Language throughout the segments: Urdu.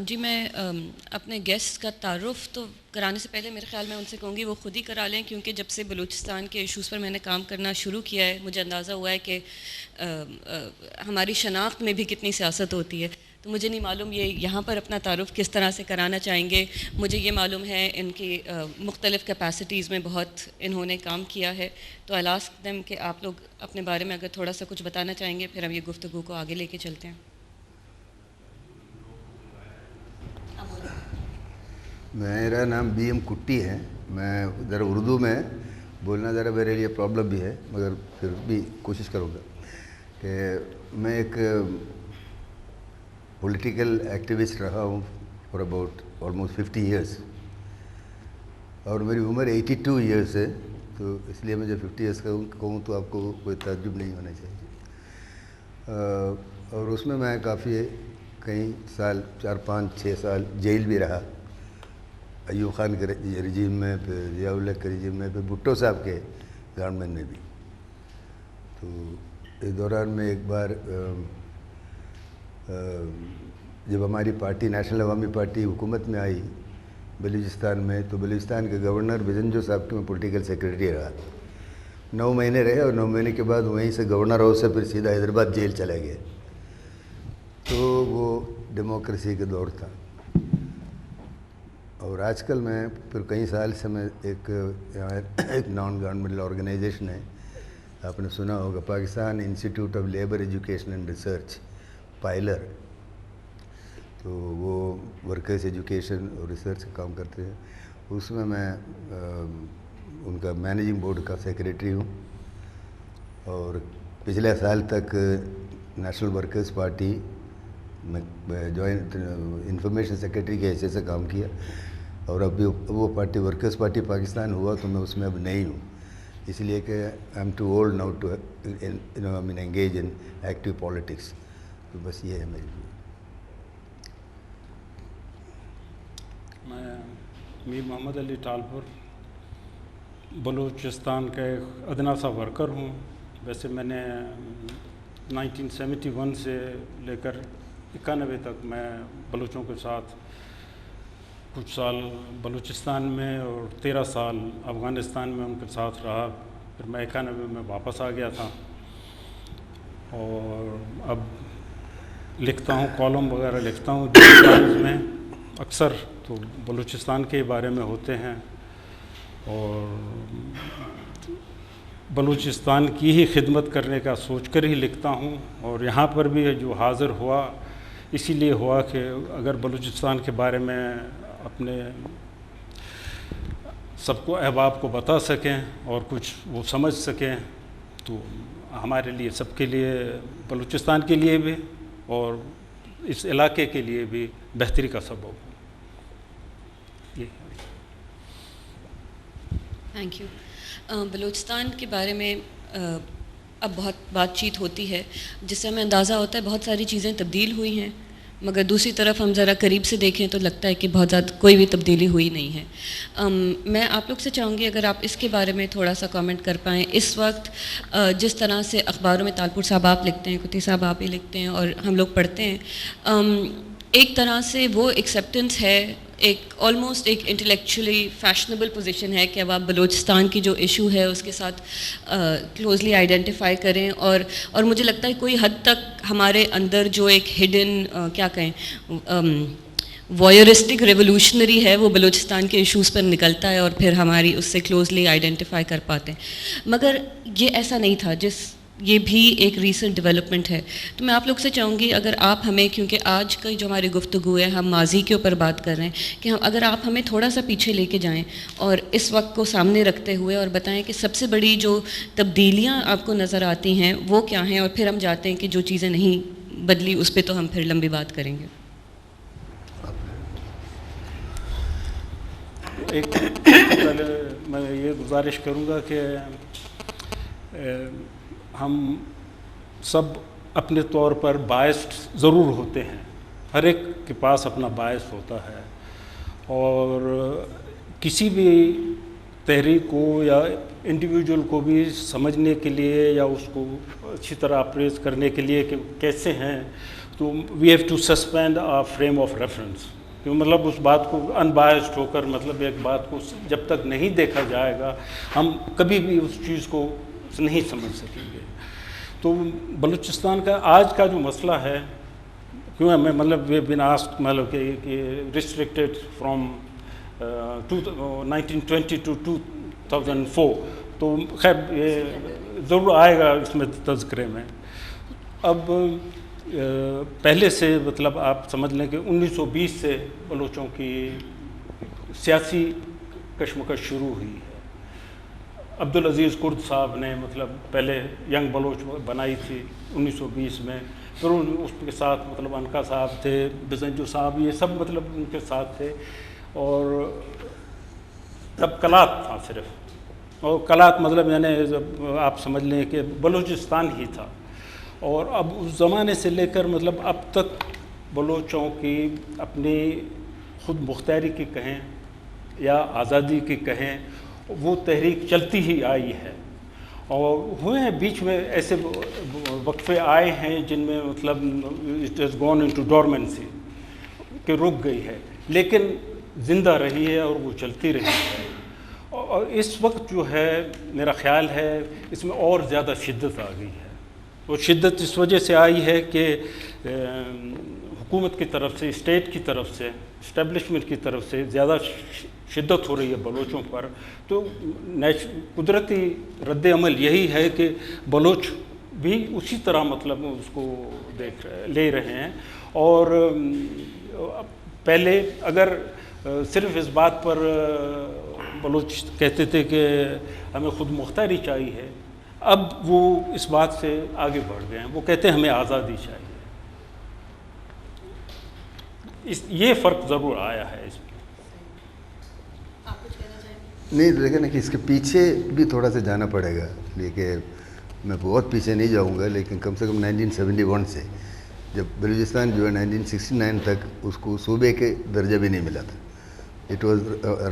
جی میں اپنے گیسٹ کا تعارف تو کرانے سے پہلے میرے خیال میں ان سے کہوں گی وہ خود ہی کرا لیں، کیونکہ جب سے بلوچستان کے ایشوز پر میں نے کام کرنا شروع کیا ہے مجھے اندازہ ہوا ہے کہ ہماری شناخت میں بھی کتنی سیاست ہوتی ہے. تو مجھے نہیں معلوم یہ یہاں پر اپنا تعارف کس طرح سے کرانا چاہیں گے. مجھے یہ معلوم ہے ان کی مختلف کیپیسٹیز میں بہت انہوں نے کام کیا ہے. تو آئی آسک دیم کہ آپ لوگ اپنے بارے میں اگر تھوڑا سا کچھ بتانا چاہیں گے، پھر ہم یہ گفتگو کو آگے لے کے چلتے ہیں. میرا نام بی ایم کٹی ہے. میں ذرا اردو میں بولنا ذرا میرے لیے پرابلم بھی ہے، مگر پھر بھی کوشش کروں گا کہ میں ایک پولیٹیکل ایکٹیوسٹ رہا ہوں فار اباؤٹ آلموسٹ 50 ایئرس، اور میری عمر 82 ایئرس ہے. تو اس لیے میں جب 50 ایئرس کا کہوں تو آپ کو کوئی تعجب نہیں ہونا چاہیے. اور اس میں کافی کئی سال 4-5-6 سال جیل بھی رہا، ایوب خان کے رجیم میں، پھر ضیاء الحق کے رجیم میں، پھر بھٹو صاحب کے گورنمنٹ میں بھی. تو اس دوران میں ایک بار جب ہماری پارٹی نیشنل عوامی پارٹی حکومت میں آئی بلوچستان میں، تو بلوچستان کے گورنر بزنجو صاحب کے میں پولیٹیکل سیکریٹری رہا. 9 مہینے رہے، اور 9 مہینے کے بعد وہیں سے گورنر ہاؤس سے پھر سیدھا حیدرآباد جیل چلے گئے. تو وہ ڈیموکریسی کے دور تھا. اور آج کل میں پھر کئی سال سے میں ایک نان گورنمنٹل آرگنائزیشن ہے، آپ نے سنا ہوگا، Pakistan institute of labour education and research, PILER. تو وہ ورکرز ایجوکیشن اور ریسرچ کا کام کرتے ہیں. اس میں ان کا مینیجنگ بورڈ کا سیکریٹری ہوں، اور پچھلے سال تک نیشنل ورکرز پارٹی میں جوائنٹ انفارمیشن سیکریٹری کے حیثیت سے کام کیا. اور ابھی وہ پارٹی ورکرز پارٹی پاکستان ہوا تو میں اس میں اب نہیں ہوں، اس لیے کہ I am too old now to engage in active politics. تو بس یہ ہے میری. میں میر محمد علی ٹالپور بلوچستان کا ایک ادنا سا ورکر ہوں. ویسے میں نے 1971 سے لے کر 91 تک میں بلوچوں کے ساتھ کچھ سال بلوچستان میں اور 13 سال افغانستان میں ان کے ساتھ رہا. پھر میں 91 میں واپس آ گیا تھا، اور اب لکھتا ہوں، کالم وغیرہ لکھتا ہوں ٹائمز میں. اکثر تو بلوچستان کے بارے میں ہوتے ہیں، اور بلوچستان کی ہی خدمت کرنے کا سوچ کر ہی لکھتا ہوں. اور یہاں پر بھی جو حاضر ہوا اسی لیے ہوا کہ اگر بلوچستان کے بارے میں اپنے سب کو احباب کو بتا سکیں اور کچھ وہ سمجھ سکیں، تو ہمارے لیے، سب کے لیے، بلوچستان کے لیے بھی اور اس علاقے کے لیے بھی بہتری کا سبب ہو. Thank you. بلوچستان کے بارے میں اب بہت بات چیت ہوتی ہے، جس سے ہمیں اندازہ ہوتا ہے بہت ساری چیزیں تبدیل ہوئی ہیں، مگر دوسری طرف ہم ذرا قریب سے دیکھیں تو لگتا ہے کہ بہت زیادہ کوئی بھی تبدیلی ہوئی نہیں ہے. میں آپ لوگ سے چاہوں گی اگر آپ اس کے بارے میں تھوڑا سا کامنٹ کر پائیں. اس وقت جس طرح سے اخباروں میں ٹالپور صاحب آپ لکھتے ہیں، کتی صاحب آپ ہی لکھتے ہیں، اور ہم لوگ پڑھتے ہیں، ایک طرح سے وہ ایکسیپٹنس ہے، ایک آلموسٹ ایک انٹلیکچولی فیشنیبل پوزیشن ہے کہ اب آپ بلوچستان کی جو ایشو ہے اس کے ساتھ کلوزلی آئیڈینٹیفائی کریں. اور مجھے لگتا ہے کوئی حد تک ہمارے اندر جو ایک ہڈن کیا کہیں وائرسٹک ریولوشنری ہے وہ بلوچستان کے ایشوز پر نکلتا ہے، اور پھر ہماری اس سے کلوزلی آئیڈینٹیفائی کر پاتے ہیں. مگر یہ ایسا نہیں تھا، یہ بھی ایک ریسنٹ ڈیولپمنٹ ہے. تو میں آپ لوگ سے چاہوں گی اگر آپ ہمیں، کیونکہ آج کی جو ہماری گفتگو ہے ہم ماضی کے اوپر بات کر رہے ہیں، کہ اگر آپ ہمیں تھوڑا سا پیچھے لے کے جائیں اور اس وقت کو سامنے رکھتے ہوئے اور بتائیں کہ سب سے بڑی جو تبدیلیاں آپ کو نظر آتی ہیں وہ کیا ہیں، اور پھر ہم جاتے ہیں کہ جو چیزیں نہیں بدلی اس پہ تو ہم پھر لمبی بات کریں گے. ایک پہلے میں یہ گزارش کروں گا کہ ہم سب اپنے طور پر باعث ضرور ہوتے ہیں، ہر ایک کے پاس اپنا باعث ہوتا ہے، اور کسی بھی تحریک کو یا انڈیویجول کو بھی سمجھنے کے لیے یا اس کو اچھی طرح اپریز کرنے کے لیے کہ کیسے ہیں، تو we have to suspend a frame of reference, کہ مطلب اس بات کو ان بائسڈ ہو کر، مطلب ایک بات کو جب تک نہیں دیکھا جائے گا ہم کبھی بھی اس چیز کو نہیں سمجھ سکیں گے. تو بلوچستان کا آج کا جو مسئلہ ہے، کیوں ہمیں مطلب وی بین آسکڈ مطلب کہ ریسٹرکٹیڈ فرام 1920 ٹو 2004، تو خیر یہ ضرور آئے گا اس میں تذکرے میں. اب پہلے سے مطلب آپ سمجھ لیں کہ 1920 سے بلوچوں کی سیاسی کشمکش شروع ہوئی ہے. عبدالعزیز کرد صاحب نے مطلب پہلے ینگ بلوچ بنائی تھی 1920 میں، پھر اس کے ساتھ مطلب انکا صاحب تھے، بزنجو صاحب، یہ سب مطلب ان کے ساتھ تھے. اور تب کلات تھا صرف، اور کلات مطلب یعنی آپ سمجھ لیں کہ بلوچستان ہی تھا. اور اب اس زمانے سے لے کر مطلب اب تک بلوچوں کی اپنی خود مختاری کی کہیں یا آزادی کی کہیں، وہ تحریک چلتی ہی آئی ہے. اور ہوئے ہیں بیچ میں ایسے وقفے آئے ہیں جن میں مطلب اٹ ہیز گون انٹو ڈورمنسی، کہ رک گئی ہے، لیکن زندہ رہی ہے اور وہ چلتی رہی ہے. اور اس وقت جو ہے میرا خیال ہے اس میں اور زیادہ شدت آ گئی ہے. وہ شدت اس وجہ سے آئی ہے کہ حکومت کی طرف سے، اسٹیٹ کی طرف سے، اسٹیبلشمنٹ کی طرف سے زیادہ شدت ہو رہی ہے بلوچوں پر. تو قدرتی رد عمل یہی ہے کہ بلوچ بھی اسی طرح مطلب اس کو لے رہے ہیں. اور پہلے اگر صرف اس بات پر بلوچ کہتے تھے کہ ہمیں خود مختاری چاہیے، اب وہ اس بات سے آگے بڑھ گئے ہیں، وہ کہتے ہیں ہمیں آزادی چاہیے. یہ فرق ضرور آیا ہے اس میں. نہیں، لیکن کہ اس کے پیچھے بھی تھوڑا سا جانا پڑے گا، لیکن میں بہت پیچھے نہیں جاؤں گا، لیکن کم سے کم 1971 سے، جب بلوچستان جو ہے 1969 تک اس کو صوبے کے درجہ بھی نہیں ملا تھا. It was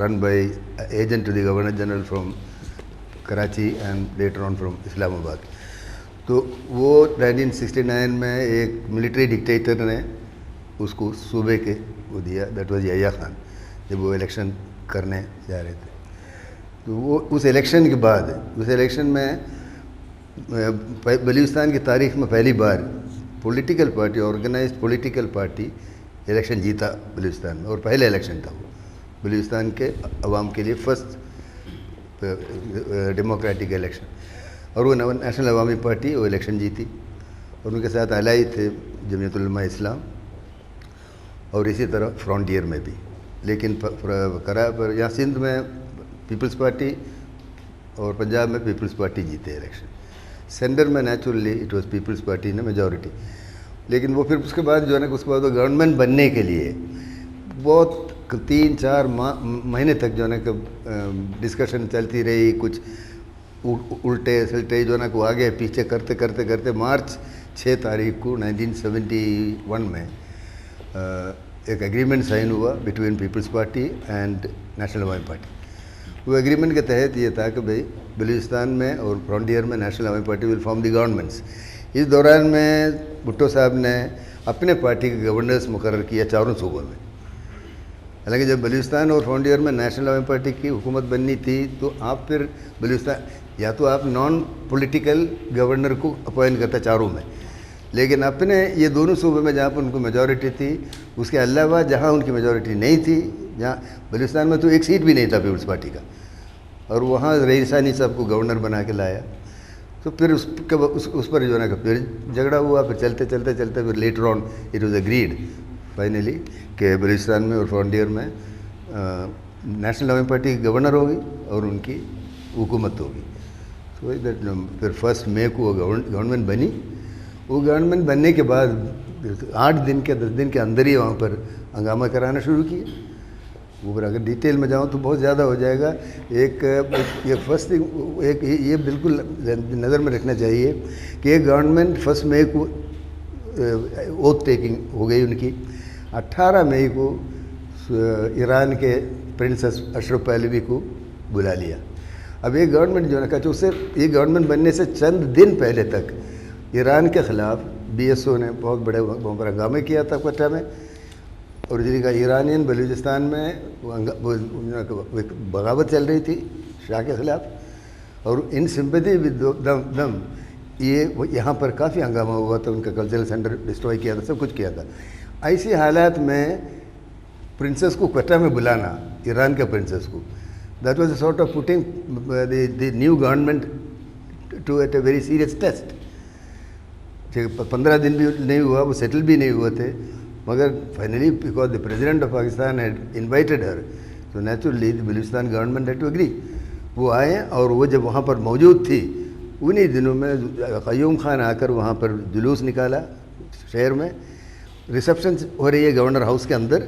run by agent to the governor general from Karachi and later on from Islamabad. تو وہ 1969 میں ایک ملٹری ڈکٹیٹر نے اس کو صوبے کے وہ دیا، دیٹ واز یحییٰ خان، جب وہ الیکشن کرنے جا رہے تھے. تو وہ اس الیکشن کے بعد، اس الیکشن میں بلوچستان کی تاریخ میں پہلی بار political party, organised political party election جیتا بلوچستان میں، اور پہلے الیکشن تھا وہ بلوچستان کے عوام کے لیے، فرسٹ ڈیموکریٹک الیکشن. اور وہ نیشنل عوامی پارٹی وہ الیکشن جیتی، اور ان کے ساتھ الائی تھے جمعیت علماء اسلام، اور اسی طرح فرونٹیئر میں بھی. لیکن یہاں سندھ میں پیپلز پارٹی اور پنجاب میں پیپلز پارٹی جیتے الیکشن. سینٹر میں naturally it was Peoples Party نے میجورٹی. لیکن وہ پھر اس کے بعد جو ہے نا، اس کے بعد وہ گورنمنٹ بننے کے لیے بہت 3-4 مہینے تک جو ہے نا کہ ڈسکشن چلتی رہی، کچھ الٹے سلٹے جو ہے نا کو آگے پیچھے کرتے کرتے کرتے مارچ 6 تاریخ کو 1971 میں ایک ایگریمنٹ سائن ہوا بٹوین پیپلز پارٹی اینڈ نیشنل عوامی پارٹی. وہ ایگریمنٹ کے تحت یہ تھا کہ بھئی بلوچستان میں اور فرونٹیئر میں National Awami Party will form the governments. اس دوران میں بھٹو صاحب نے اپنے پارٹی کے گورنرز مقرر کیا 4 صوبوں میں. حالانکہ جب بلوچستان اور فرونٹیئر میں نیشنل عوامی پارٹی کی حکومت بننی تھی، تو آپ پھر بلوچستان یا تو آپ نان پولیٹیکل گورنر کو اپوائنٹ کرتا 4 میں، لیکن اپنے یہ دونوں صوبے میں جہاں پر ان کو میجورٹی تھی، اس کے علاوہ جہاں ان کی میجورٹی نہیں تھی، جہاں بلوچستان میں تو ایک سیٹ بھی نہیں تھا پیپلز پارٹی کا، اور وہاں رئیس ثانی صاحب کو گورنر بنا کے لایا. تو پھر اس پر جو ہے نا کہ پھر جھگڑا ہوا، پھر چلتے چلتے چلتے پھر later on it was agreed finally کہ بلوچستان میں اور فرونٹیئر میں نیشنل عوامی پارٹی کی گورنر ہوگی اور ان کی حکومت ہوگی. تو پھر 1 مئی کو وہ گورنمنٹ بنی. وہ گورنمنٹ بننے کے بعد 8 دن کے 10 دن کے اندر ہی وہاں پر ہنگامہ کرانا شروع کیا. وہ پر اگر ڈیٹیل میں جاؤں تو بہت زیادہ ہو جائے گا. ایک فرسٹ ایک یہ بالکل نظر میں رکھنا چاہیے کہ یہ گورنمنٹ 1 مئی کو اوتھ ٹیکنگ ہو گئی ان کی. 18 مئی کو ایران کے پرنسس اشرف پہلوی کو بلا لیا. اب یہ گورنمنٹ جو ہے نا کہ اس سے یہ گورنمنٹ بننے سے چند دن پہلے تک ایران کے خلاف BSO نے بہت بڑے وہاں پر ہنگامے کیا تھا کوئٹہ میں، اور اسی کا ایرانین بلوچستان میں بغاوت چل رہی تھی شاہ کے خلاف، اور ان سمپیتھی ود دم یہ یہاں پر کافی ہنگامہ ہوا تھا، ان کا کلچرل سینٹر ڈسٹروائے کیا تھا، سب کچھ کیا تھا. ایسی حالات میں پرنسس کو کوئٹہ میں بلانا، ایران کے پرنسس کو، that was a sort of putting the new government to at a very serious test. 15 دن بھی نہیں ہوا، وہ سیٹل بھی نہیں ہوئے تھے، مگر finally because the president of Pakistan had invited her, تو naturally the Balochistan government had to agree. وہ آئے، اور وہ جب وہاں پر موجود تھی انہی دنوں میں قیوم خان آ کر وہاں پر جلوس نکالا شہر میں. ریسیپشن ہو رہی ہے گورنر ہاؤس کے اندر،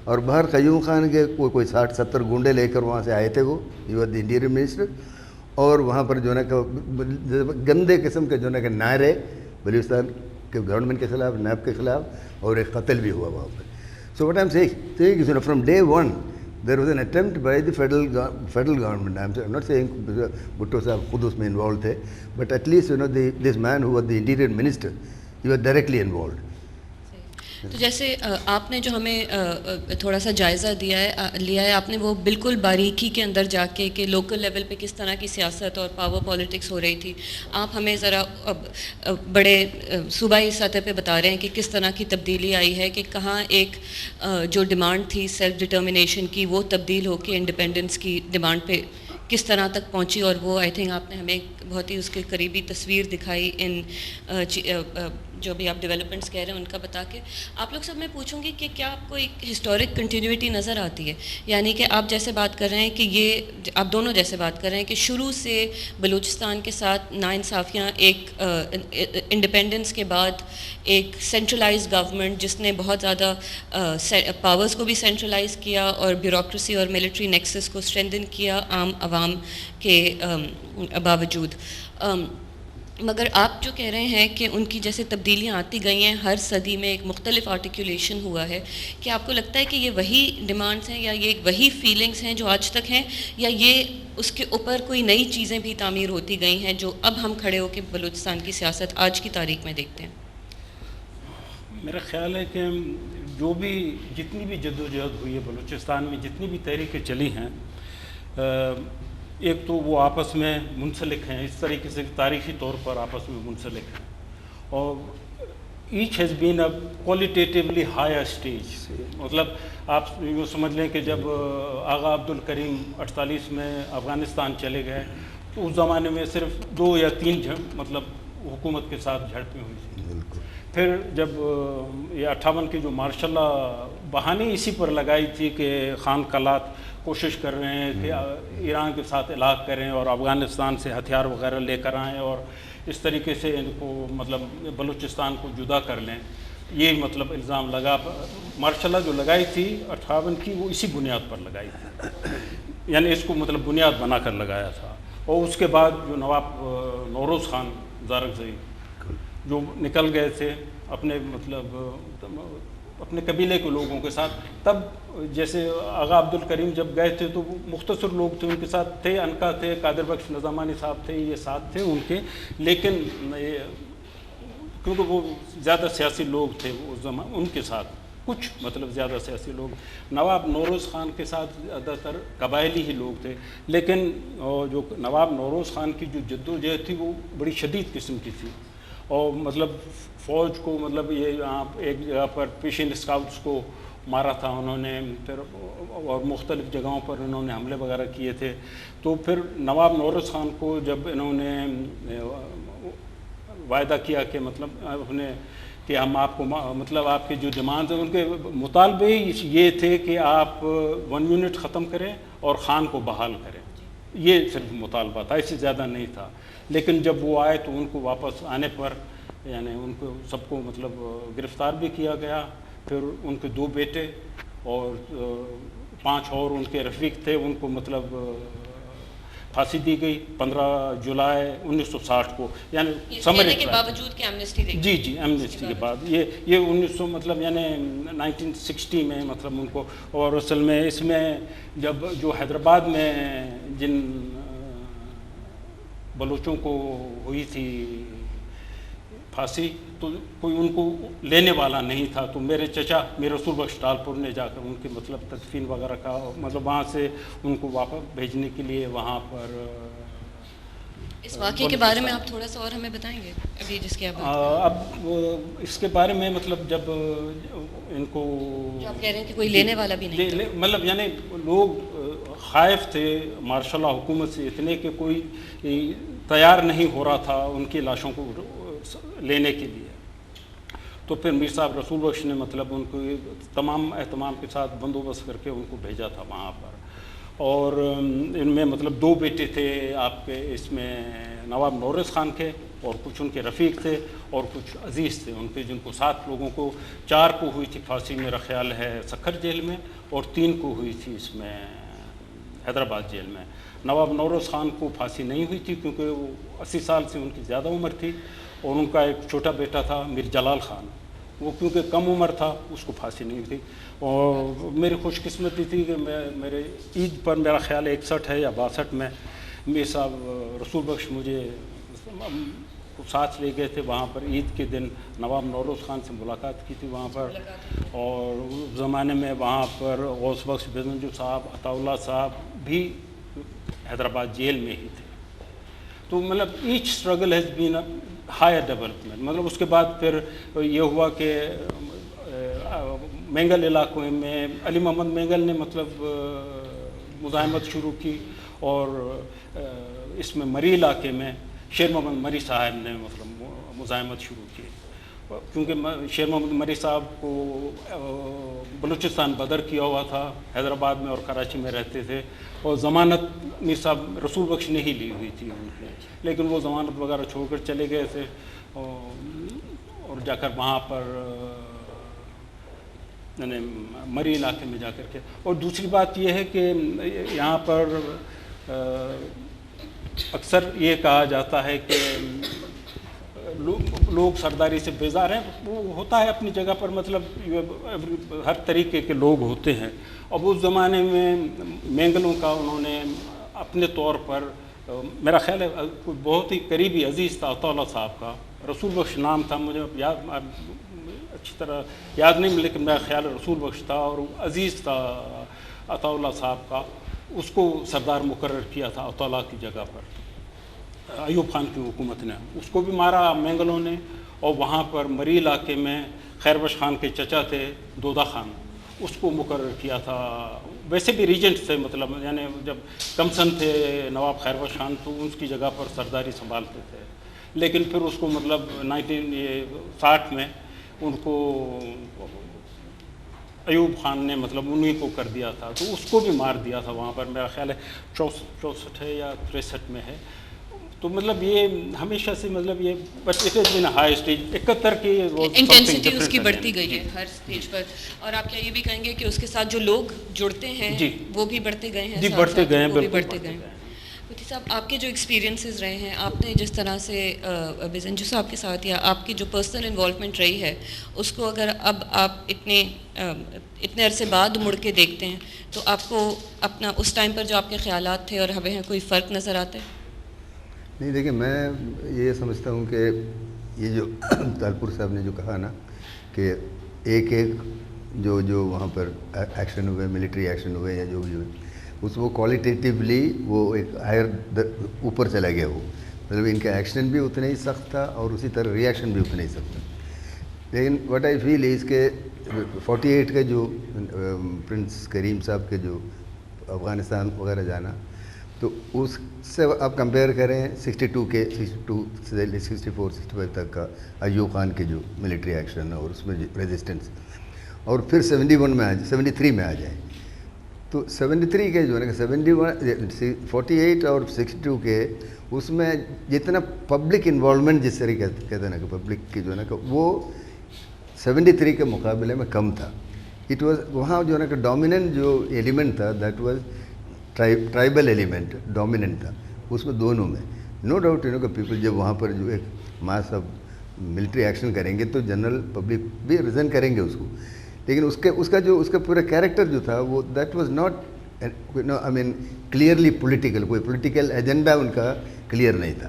اور باہر قیوم خان کے کوئی 60-70 گونڈے لے کر وہاں سے آئے تھے، وہ دی انٹیریئر منسٹر، اور وہاں پر جو ہے نا گندے قسم کے جو ہے نا نعرے بلوچستان کے گورنمنٹ کے خلاف، نیب کے خلاف، اور ایک قتل بھی ہوا وہاں پر. So what I am seeing from day one there was an attempt by the federal government. I'm not saying Bhutto sahab khud usme involved the, but at least this man who was the interior minister, he was directly involved. تو جیسے آپ نے جو ہمیں تھوڑا سا جائزہ لیا ہے آپ نے، وہ بالکل باریکی کے اندر جا کے کہ لوکل لیول پہ کس طرح کی سیاست اور پاور پالیٹکس ہو رہی تھی. آپ ہمیں ذرا بڑے صوبائی سطح پہ بتا رہے ہیں کہ کس طرح کی تبدیلی آئی ہے، کہ کہاں ایک جو ڈیمانڈ تھی سیلف ڈٹرمنیشن کی، وہ تبدیل ہو کے انڈیپینڈنس کی ڈیمانڈ پہ کس طرح تک پہنچی. اور وہ آئی تھنک آپ نے ہمیں بہت ہی اس کے قریبی تصویر دکھائی ان جو بھی آپ ڈیولپمنٹس کہہ رہے ہیں ان کا بتا کے. آپ لوگ سب میں پوچھوں گی کہ کیا آپ کو ایک ہسٹورک کنٹینیوٹی نظر آتی ہے، یعنی کہ آپ جیسے بات کر رہے ہیں کہ یہ آپ دونوں جیسے بات کر رہے ہیں کہ شروع سے بلوچستان کے ساتھ ناانصافیاں، ایک انڈیپینڈنس کے بعد ایک سینٹرلائز گورنمنٹ جس نے بہت زیادہ پاورز کو بھی سینٹرلائز کیا اور بیوروکریسی اور ملٹری نیکسس کو اسٹرینتھن کیا عام عوام کے باوجود. مگر آپ جو کہہ رہے ہیں کہ ان کی جیسے تبدیلیاں آتی گئی ہیں، ہر صدی میں ایک مختلف آرٹیکولیشن ہوا ہے، کہ آپ کو لگتا ہے کہ یہ وہی ڈیمانڈس ہیں یا یہ وہی فیلنگس ہیں جو آج تک ہیں، یا یہ اس کے اوپر کوئی نئی چیزیں بھی تعمیر ہوتی گئی ہیں جو اب ہم کھڑے ہو کے بلوچستان کی سیاست آج کی تاریخ میں دیکھتے ہیں؟ میرا خیال ہے کہ جو بھی جتنی بھی جدوجہد ہوئی ہے بلوچستان میں، جتنی بھی تحریکیں چلی ہیں، ایک تو وہ آپس میں منسلک ہیں، اس طریقے سے تاریخی طور پر آپس میں منسلک ہیں، اور each has been a qualitatively higher stage. مطلب آپ یوں سمجھ لیں کہ جب آغا عبدالکریم 48 میں افغانستان چلے گئے تو اس زمانے میں صرف 2 یا 3 مطلب حکومت کے ساتھ جھڑپیں ہوئی تھیں. پھر جب یہ 58 کی جو مارشل لا بہانے اسی پر لگائی تھی کہ خان قلات کوشش کر رہے ہیں کہ ایران کے ساتھ الحاق کریں اور افغانستان سے ہتھیار وغیرہ لے کر آئیں اور اس طریقے سے ان کو مطلب بلوچستان کو جدا کر لیں، یہ مطلب الزام لگا. مارشل لا جو لگائی تھی 58 کی، وہ اسی بنیاد پر لگائی تھی، یعنی اس کو مطلب بنیاد بنا کر لگایا تھا. اور اس کے بعد جو نواب نوروز خان زارکزئی جو نکل گئے تھے اپنے مطلب اپنے قبیلے کے لوگوں کے ساتھ، تب جیسے آغا عبدالکریم جب گئے تھے تو مختصر لوگ تھے ان کے ساتھ، تھے انکا تھے، قادر بخش نظامانی صاحب تھے، یہ ساتھ تھے ان کے، لیکن کیونکہ وہ زیادہ سیاسی لوگ تھے اس زمان، ان کے ساتھ کچھ مطلب زیادہ سیاسی لوگ. نواب نوروز خان کے ساتھ زیادہ تر قبائلی ہی لوگ تھے، لیکن جو نواب نوروز خان کی جو جدوجہد تھی وہ بڑی شدید قسم کی تھی، اور مطلب فوج کو مطلب یہ یہاں ایک جگہ پر پیشین اسکاؤٹس کو مارا تھا انہوں نے، پھر اور مختلف جگہوں پر انہوں نے حملے وغیرہ کیے تھے. تو پھر نواب نوروز خان کو جب انہوں نے وعدہ کیا کہ مطلب اپنے کہ ہم آپ کو مطلب آپ کے جو ڈیمانڈز ہیں ان کے مطالبے یہ تھے کہ آپ 1 یونٹ ختم کریں اور خان کو بحال کریں، یہ صرف مطالبہ تھا، اس سے زیادہ نہیں تھا. لیکن جب وہ آئے تو ان کو واپس آنے پر یعنی ان کو سب کو مطلب گرفتار بھی کیا گیا. پھر ان کے 2 بیٹے اور 5 اور ان کے رفیق تھے، ان کو مطلب پھانسی دی گئی 15 جولائی 1960 کو، یعنی سمر کے باوجود کہ ایمنسٹی دی گئی. جی ایمنسٹی کے بعد یہ 1900 مطلب یعنی 1960 میں مطلب ان کو. اور اصل میں اس میں جب جو حیدرآباد میں جن بلوچوں کو ہوئی تھی پھانسی تو کوئی ان کو لینے والا نہیں تھا. تو میرے چچا میر رسول بخش ٹالپور نے جا کر ان کی مطلب تدفین وغیرہ کا مطلب وہاں سے ان کو واپس بھیجنے کے لیے وہاں پر. اس واقعے کے بارے میں آپ تھوڑا سا اور ہمیں بتائیں گے ابھی جس کے اب اس کے بارے میں مطلب جب ان کو آپ کہہ رہے ہیں کہ کوئی لینے والا بھی نہیں تھا. مطلب یعنی لوگ خائف تھے مارشل لا حکومت سے اتنے کہ کوئی تیار نہیں ہو رہا تھا ان کی لاشوں کو لینے کے لیے. تو پھر میر صاحب رسول بخش نے مطلب ان کو تمام اہتمام کے ساتھ بندوبست کر کے ان کو بھیجا تھا وہاں پر. اور ان میں مطلب 2 بیٹے تھے آپ کے, اس میں نواب نورس خان کے اور کچھ ان کے رفیق تھے اور کچھ عزیز تھے ان کے, جن کو 7 لوگوں کو 4 کو ہوئی تھی پھانسی میرا خیال ہے سکھر جیل میں اور 3 کو ہوئی تھی اس میں حیدرآباد جیل میں. نواب نورس خان کو پھانسی نہیں ہوئی تھی کیونکہ وہ 80 سال سے ان کی زیادہ عمر تھی, اور ان کا ایک چھوٹا بیٹا تھا میر جلال خان, وہ کیونکہ کم عمر تھا اس کو پھانسی نہیں ہوئی تھی. اور میری خوش قسمتی تھی کہ میرے عید پر میرا خیال 61 ہے یا 62 میں میر صاحب رسول بخش مجھے ساتھ لے گئے تھے وہاں پر. عید کے دن نواب نوروز خان سے ملاقات کی تھی وہاں پر, اور اس زمانے میں وہاں پر غوث بخش بزنجو صاحب, عطا اللہ صاحب بھی حیدرآباد جیل میں ہی تھے. تو مطلب each struggle has been higher development. مطلب اس کے بعد پھر یہ ہوا کہ مینگل علاقوں میں علی محمد مینگل نے مطلب مزاحمت شروع کی, اور اس میں مری علاقے میں شیر محمد مری صاحب نے مطلب مزاحمت شروع کی, کیونکہ شیر محمد مری صاحب کو بلوچستان بدر کیا ہوا تھا, حیدرآباد میں اور کراچی میں رہتے تھے, اور ضمانت میر صاحب رسول بخش نے ہی لی ہوئی تھی ان نے, لیکن وہ ضمانت وغیرہ چھوڑ کر چلے گئے تھے, اور جا کر وہاں پر یعنی مری علاقے میں جا کر کے. اور دوسری بات یہ ہے کہ یہاں پر اکثر یہ کہا جاتا ہے کہ لوگ سرداری سے بیزار ہیں. وہ ہوتا ہے اپنی جگہ پر, مطلب ہر طریقے کے لوگ ہوتے ہیں. اب اس زمانے میں مینگلوں کا انہوں نے اپنے طور پر, میرا خیال ہے کوئی بہت ہی قریبی عزیز تھا عطا اللہ صاحب کا, رسول بخش نام تھا, مجھے یاد اچھی طرح یاد نہیں, لیکن میرا خیال ہے رسول بخش تھا, اور عزیز تھا عطا اللہ صاحب کا, اس کو سردار مقرر کیا تھا عطا اللہ کی جگہ پر. ایوب خان کی حکومت نے اس کو بھی مارا مینگلوں نے, اور وہاں پر مری علاقے میں خیر بخش خان کے چچا تھے دودا خان, اس کو مقرر کیا تھا. ویسے بھی ریجنٹ تھے, مطلب یعنی جب کمسن تھے نواب خیر بخش خان تو اس کی جگہ پر سرداری سنبھالتے تھے, لیکن پھر اس کو مطلب 1960 میں ان کو ایوب خان نے مطلب انہی کو کر دیا تھا, تو اس کو بھی مار دیا تھا وہاں پر. میرا خیال ہے 64 ہے یا 63 میں ہے. تو مطلب یہ ہمیشہ سے مطلب یہ but it is been high stage 71 کی انٹینسٹی اس کی بڑھتی گئی ہے ہر اسٹیج پر. اور آپ کیا یہ بھی کہیں گے کہ اس کے ساتھ جو لوگ جڑتے ہیں وہ بھی بڑھتے گئے ہیں؟ جی بڑھتے گئے ہیں, بالکل بڑھتے گئے ہیں. مفتی صاحب, آپ کے جو ایکسپیرینسز رہے ہیں, آپ نے جس طرح سے بزنجو صاحب کے ساتھ یا آپ کی جو پرسنل انوالومنٹ رہی ہے, اس کو اگر اب آپ اتنے عرصے بعد مڑ کے دیکھتے ہیں تو آپ کو اپنا اس ٹائم پر جو آپ کے خیالات تھے اور اب کوئی فرق نظر آتا ہے؟ نہیں, دیکھیں میں یہ سمجھتا ہوں کہ یہ جو تالپور صاحب نے جو کہا نا کہ ایک جو وہاں پر ایکشن ہوئے, ملٹری ایکشن ہوئے یا جو بھی ہوئے, وہ کوالٹیٹیولی وہ ایک ہائر اوپر چلا گیا. وہ مطلب ان کا ایکشن بھی اتنا ہی سخت تھا اور اسی طرح ری ایکشن بھی اتنا ہی سخت تھا. لیکن وٹ آئی فیل از کہ 48 کا جو پرنس کریم صاحب کے جو افغانستان وغیرہ جانا, تو اس سے آپ کمپیئر کریں 62 کے 64-65 تک کا ایوب خان کے جو ملٹری ایکشن اور اس میں ریزسٹنس, اور پھر 71 میں 73 میں آ جائیں, تو 73 کے جو ہے نا 48 اور 62 کے اس میں جتنا پبلک انوالومنٹ جس طرح کہتے ہیں نا کہ پبلک کی جو ہے نا کہ وہ 73 کے مقابلے میں کم تھا. اٹ واز وہاں جو ہے نا کہ ڈومیننٹ جو ایلیمنٹ تھا that was tribal element dominant تھا اس میں دونوں میں. نو ڈاؤٹ کہ پیپل جب وہاں پر جو ایک ماس آف ملٹری ایکشن کریں گے تو جنرل پبلک بھی ریزن کریں گے اس کو, لیکن اس کا پورا کیریکٹر جو تھا وہ that was not I mean clearly political, کوئی پولیٹیکل ایجنڈا ان کا کلیئر نہیں تھا.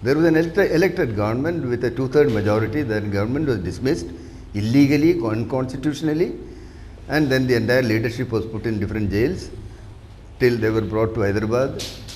There was an elected government with a 2/3 majority. That government was dismissed illegally, unconstitutionally, and then the entire leadership was put in different jails till they were brought to Hyderabad.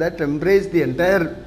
that embraced the entire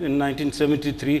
1973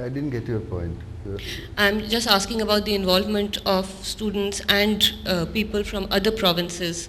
I didn't get your point. I'm just asking about the involvement of students and people from other provinces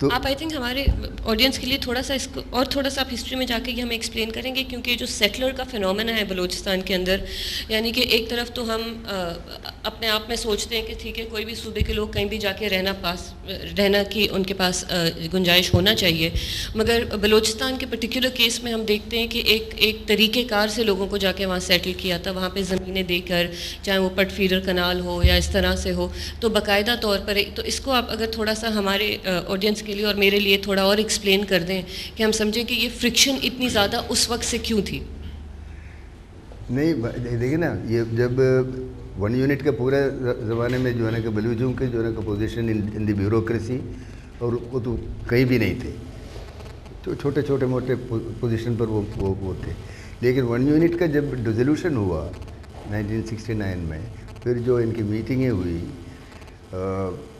تو آپ آئی تھنک ہمارے آڈینس کے لیے تھوڑا سا اس کو اور تھوڑا سا آپ ہسٹری میں جا کے یہ ہمیں ایکسپلین کریں گے، کیونکہ جو سیٹلر کا فنومینا ہے بلوچستان کے اندر، یعنی کہ ایک طرف تو ہم اپنے آپ میں سوچتے ہیں کہ ٹھیک ہے کوئی بھی صوبے کے لوگ کہیں بھی جا کے رہنا کی ان کے پاس گنجائش ہونا چاہیے، مگر بلوچستان کے پرٹیکولر کیس میں ہم دیکھتے ہیں کہ ایک طریقہ کار سے لوگوں کو جا کے وہاں سیٹل کیا تھا، وہاں پہ زمینیں دے کر، چاہے وہ پٹ فیڈر کنال ہو یا اس طرح سے ہو، تو باقاعدہ طور پر تو اس کو آپ اگر تھوڑا سا ہمارے آڈینس کے لیے اور میرے لیے تھوڑا اور ایکسپلین کر دیں کہ ہم سمجھیں کہ یہ فرکشن اتنی زیادہ اس وقت سے کیوں تھی. نہیں دیکھیے نا، یہ جب 1 یونٹ کا پورا زمانے میں جو ہے نا کہ بلوچوں کے جو ہے نا کہ پوزیشن ان دی بیوروکریسی، اور وہ تو کہیں بھی نہیں تھے، تو چھوٹے موٹے پوزیشن پر وہ تھے. لیکن 1 یونٹ کا جب ڈیزولوشن ہوا 1969 میں، پھر جو ان کی میٹنگیں ہوئی،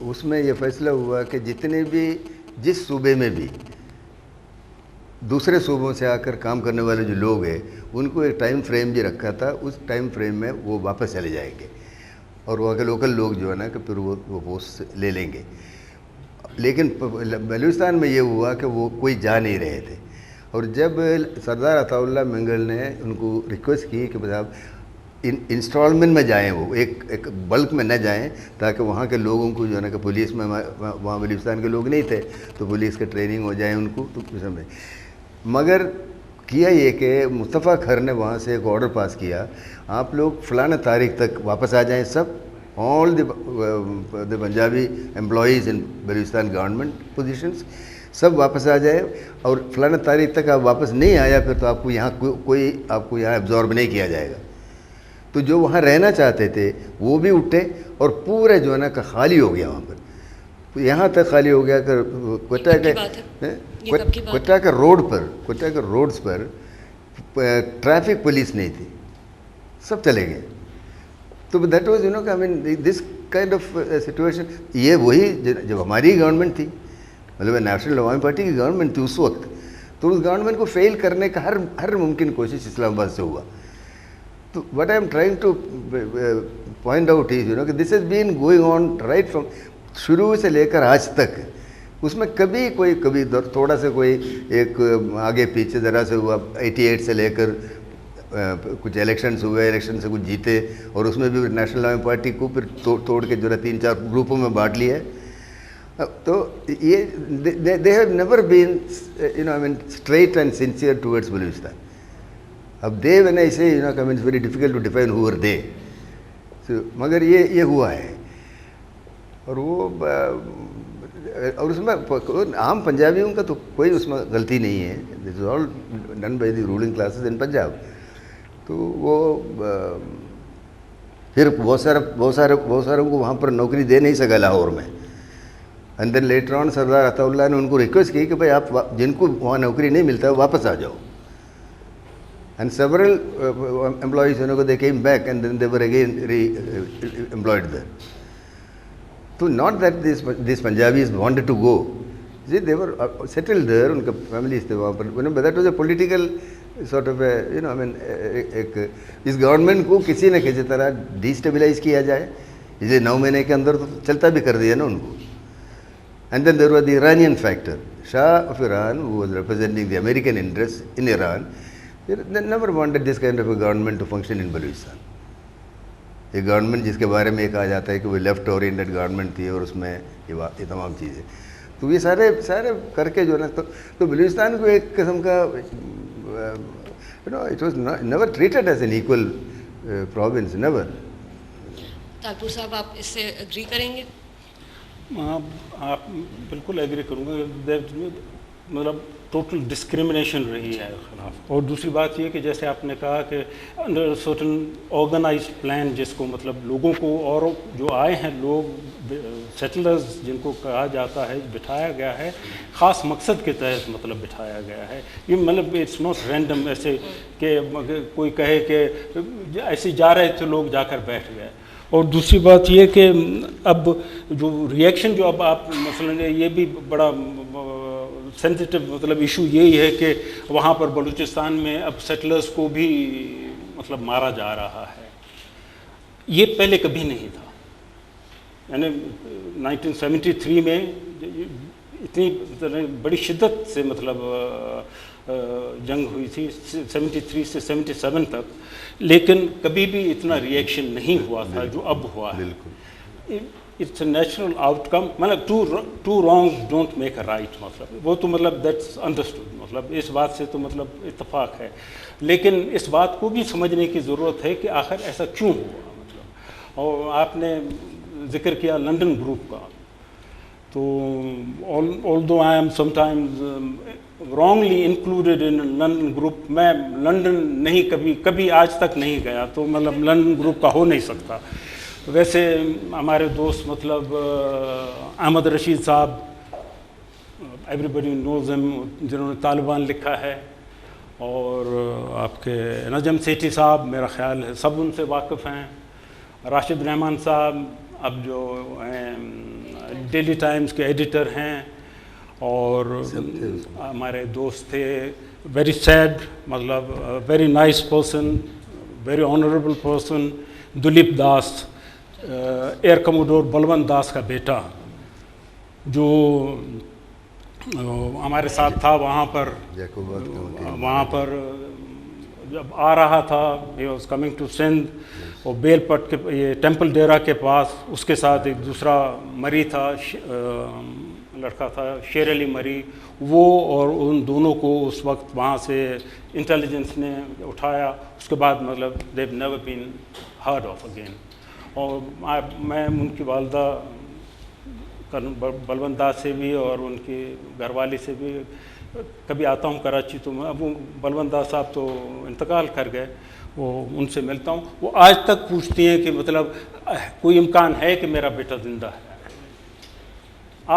اس میں یہ فیصلہ ہوا کہ جتنے بھی جس صوبے میں بھی دوسرے صوبوں سے آ کر کام کرنے والے جو لوگ ہیں، ان کو ایک ٹائم فریم بھی رکھا تھا، اس ٹائم فریم میں وہ واپس چلے جائیں گے، اور وہاں کے لوکل لوگ جو ہے نا کہ پھر وہ پوسٹ لے لیں گے. لیکن بلوچستان میں یہ ہوا کہ وہ کوئی جا نہیں رہے تھے، اور جب سردار عطا اللہ منگل نے ان کو ریکویسٹ کی کہ صاحب انسٹالمنٹ میں جائیں، وہ ایک بلک میں نہ جائیں، تاکہ وہاں کے لوگوں کو جو ہے نا کہ پولیس میں وہاں بلوچستان کے لوگ نہیں تھے تو پولیس کا ٹریننگ ہو جائے ان کو، تو سمجھے. مگر کیا یہ کہ مصطفیٰ کھر نے وہاں سے ایک آرڈر پاس کیا، آپ لوگ فلاں تاریخ تک واپس آ جائیں، سب آل دی پنجابی امپلائیز ان بلوچستان گورنمنٹ پوزیشنس سب واپس آ جائے، اور فلاں تاریخ تک آپ واپس نہیں آیا پھر تو آپ کو یہاں کوئی آپ کو یہاں ایبزارب نہیں کیا جائے گا. تو جو وہاں رہنا چاہتے تھے وہ بھی اٹھے، اور پورے جو ہے نا کہ خالی ہو گیا وہاں پر. یہاں تک خالی ہو گیا کہ کوئٹہ کے روڈز پر ٹریفک پولیس نہیں تھی، سب چلے گئے. تو دیٹ واز کہ آئی مین دس کائنڈ آف سچویشن. یہ وہی جب ہماری گورنمنٹ تھی، مطلب نیشنل عوامی پارٹی کی گورنمنٹ تھی اس وقت، تو اس گورنمنٹ کو فیل کرنے کا ہر ممکن کوشش اسلام آباد سے ہوا. تو what I am trying to point out is کہ this has been going on right from شروع سے لے کر آج تک. اس میں کبھی تھوڑا سا کوئی ایک آگے پیچھے ذرا سے ہوا. 88 سے لے کر کچھ الیکشنز ہوئے، الیکشن سے کچھ جیتے، اور اس میں بھی نیشنل عوامی پارٹی کو پھر توڑ کے جو ہے 3-4 گروپوں میں بانٹ لیا ہے. تو یہ they have never been I mean straight and sincere towards Balochistan. اب they when I say I mean it's very difficult to define who are they. So مگر یہ ہوا ہے، اور وہ اور اس میں عام پنجابیوں کا تو کوئی اس میں غلطی نہیں ہے. This is all done by the ruling classes in Punjab. تو وہ پھر بہت ساروں کو وہاں پر نوکری دے نہیں سکا لاہور میں. اینڈ دین لیٹر آن سردار عطا اللہ نے ان کو ریکویسٹ کی کہ بھائی آپ جن کو وہاں نوکری نہیں ملتا واپس آ جاؤ. And several employees they came back and then they were again employed there. So not that these Punjabis wanted to go. See, they were settled there, unka families they were, but that was a political sort of a, I mean, اس گورنمنٹ کو کسی نہ کسی طرح ڈیسٹیبلائز کیا جائے. اسے 9 مہینے کے اندر تو چلتا بھی کر دیا نا ان کو. And then there was the Iranian factor. Shah of Iran, who was representing the American interests in Iran, they never wanted this kind of a government to function in Balochistan. یہ گورنمنٹ جس کے بارے میں یہ کہا جاتا ہے کہ وہ لیفٹ اورینٹڈ گورنمنٹ تھی، اور اس میں یہ تمام چیزیں، تو یہ سارے کر کے جو ہے نا تو بلوچستان کو ایک قسم کا it was never treated as an equal province, never. Tahir صاحب آپ اس سے اگری کریں گے؟ آپ بالکل ایگری کروں گا. مطلب ٹوٹل ڈسکریمنیشن رہی ہے خلاف. اور دوسری بات یہ کہ جیسے آپ نے کہا کہ انڈر سرٹن آرگنائزڈ پلان، جس کو مطلب لوگوں کو اور جو آئے ہیں لوگ سیٹلرز جن کو کہا جاتا ہے، بٹھایا گیا ہے خاص مقصد کے تحت، مطلب بٹھایا گیا ہے. یہ مطلب اٹس ناٹ رینڈم ایسے کہ کوئی کہے کہ ایسے جا رہے تھے لوگ جا کر بیٹھ گئے. اور دوسری بات یہ کہ اب جو ریئیکشن جو اب آپ مثلاً یہ بھی بڑا سینسیٹیو مطلب ایشو یہی ہے کہ وہاں پر بلوچستان میں اب سیٹلرز کو بھی مطلب مارا جا رہا ہے. یہ پہلے کبھی نہیں تھا. یعنی 1973 میں اتنی بڑی شدت سے مطلب جنگ ہوئی تھی 73 سے 77 تک، لیکن کبھی بھی اتنا ریئیکشن نہیں ہوا تھا جو اب ہوا ہے. It's a natural outcome. مطلب two wrongs don't make a right, مطلب وہ تو مطلب دیٹس انڈرسٹوڈ، مطلب اس بات سے تو مطلب اتفاق ہے. لیکن اس بات کو بھی سمجھنے کی ضرورت ہے کہ آخر ایسا کیوں ہوا. مطلب اور آپ نے ذکر کیا لنڈن گروپ کا، تو although I am sometimes wrongly included in London group, میں لنڈن نہیں کبھی آج تک نہیں گیا، تو مطلب لنڈن گروپ کا ہو نہیں سکتا. ویسے ہمارے دوست مطلب احمد رشید صاحب، ایوری بڈی نوز ہم، جنہوں نے طالبان لکھا ہے، اور آپ کے نجم سیٹھی صاحب میرا خیال ہے سب ان سے واقف ہیں. راشد رحمان صاحب اب جو ہیں ڈیلی ٹائمز کے ایڈیٹر ہیں، اور ہمارے دوست تھے ویری سیڈ، مطلب very nice person, very honourable person, Dilip Das, air commodore Balwant Das کا بیٹا، جو ہمارے ساتھ تھا وہاں پر جب آ رہا تھا. He was coming to Sindh, اور بیل پٹ کے یہ ٹیمپل ڈیرا کے پاس اس کے ساتھ ایک دوسرا مری تھا، لڑکا تھا شیر علی مری، وہ اور ان دونوں کو اس وقت وہاں سے انٹیلیجنس نے اٹھایا. اس کے بعد مطلب they have never been heard of again. اور میں ان کی والدہ بلونت داس سے بھی اور ان کی گھر والی سے بھی کبھی آتا ہوں کراچی، تو میں اب بلونت داس صاحب تو انتقال کر گئے، وہ ان سے ملتا ہوں. وہ آج تک پوچھتی ہیں کہ مطلب کوئی امکان ہے کہ میرا بیٹا زندہ ہے.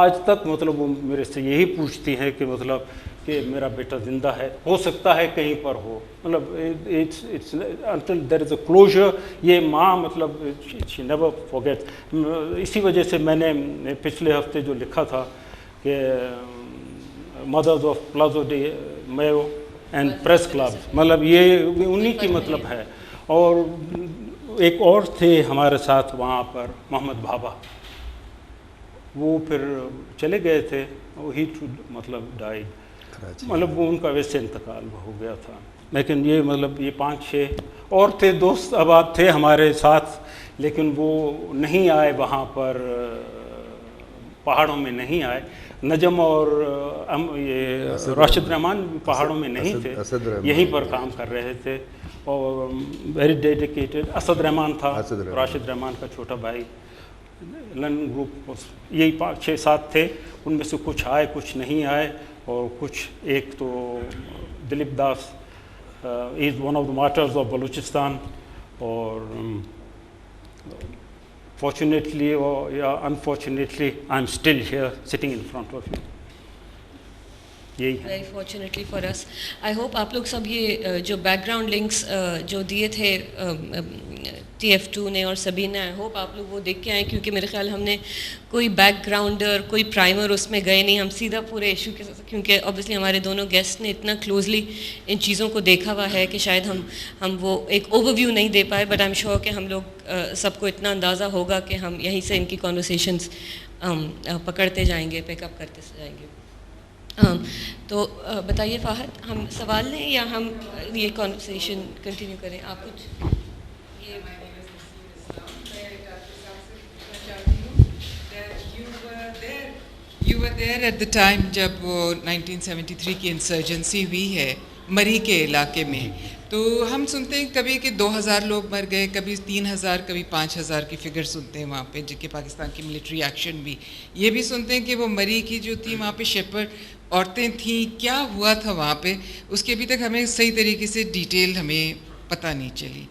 آج تک مطلب وہ میرے سے یہی پوچھتی ہیں کہ مطلب کہ میرا بیٹا زندہ ہے، ہو سکتا ہے کہیں پر ہو. مطلب it's until there is a closure. یہ ماں مطلب شی نیور فورگیٹ. اسی وجہ سے میں نے پچھلے ہفتے جو لکھا تھا کہ Mothers of Plaza de Mayo and press club, مطلب یہ انہی کی مطلب ہے. اور ایک اور تھے ہمارے ساتھ وہاں پر محمد بھابا، وہ پھر چلے گئے تھے، ہی مطلب ڈائیڈ، مطلب وہ ان کا ویسے انتقال ہو گیا تھا. لیکن یہ مطلب یہ 5-6 اور تھے دوست احباب تھے ہمارے ساتھ، لیکن وہ نہیں آئے وہاں پر، پہاڑوں میں نہیں آئے. نجم اور یہ راشد رحمان پہاڑوں میں نہیں تھے، یہیں پر کام کر رہے تھے، اور ویری ڈیڈیکیٹڈ. اسد رحمان تھا، راشد رحمان کا چھوٹا بھائی. لنڈن گروپ یہی 5-6-7 تھے، ان میں سے کچھ آئے کچھ نہیں آئے. اور کچھ ایک تو Dilip Das is one of the martyrs of Balochistan, اور فارچونیٹلی اور یا unfortunately I am still here sitting in front of you. یہی ہے. Very fortunately for us. I hope آپ لوگ سب یہ جو بیک گراؤنڈ لنکس جو دیے تھے TF2 نے اور سبھی نے، آئی ہوپ آپ لوگ وہ دیکھ کے آئیں، کیونکہ میرے خیال ہم نے کوئی بیک گراؤنڈر کوئی پرائمر اس میں گئے نہیں، ہم سیدھا پورے ایشو کے ساتھ، کیونکہ اوبیسلی ہمارے دونوں گیسٹ نے اتنا کلوزلی ان چیزوں کو دیکھا ہوا ہے کہ شاید ہم وہ ایک اوور ویو نہیں دے پائے. بٹ آئی ایم شیور کہ ہم لوگ سب کو اتنا اندازہ ہوگا کہ ہم یہیں سے ان کی کانورسیشنز پکڑتے جائیں گے، پیک اپ کرتے جائیں گے. تو بتائیے فہد، ہم سوال لیں یا ہم یہ کانورسیشن کنٹینیو کریں؟ آپ کچھ You were there at the time جب وہ 1973 کی انسرجنسی ہوئی ہے مری کے علاقے میں. تو ہم سنتے ہیں کبھی کہ 2000 لوگ مر گئے، کبھی 3000، کبھی 5000 کی فگر سنتے ہیں وہاں پہ، جن کے پاکستان کی ملٹری ایکشن بھی. یہ بھی سنتے ہیں کہ وہ مری کی جو تھی وہاں پہ شیپرڈ عورتیں تھیں. کیا ہوا تھا وہاں پہ، اس کی ابھی تک ہمیں صحیح طریقے سے ڈیٹیل ہمیں پتہ نہیں چلی.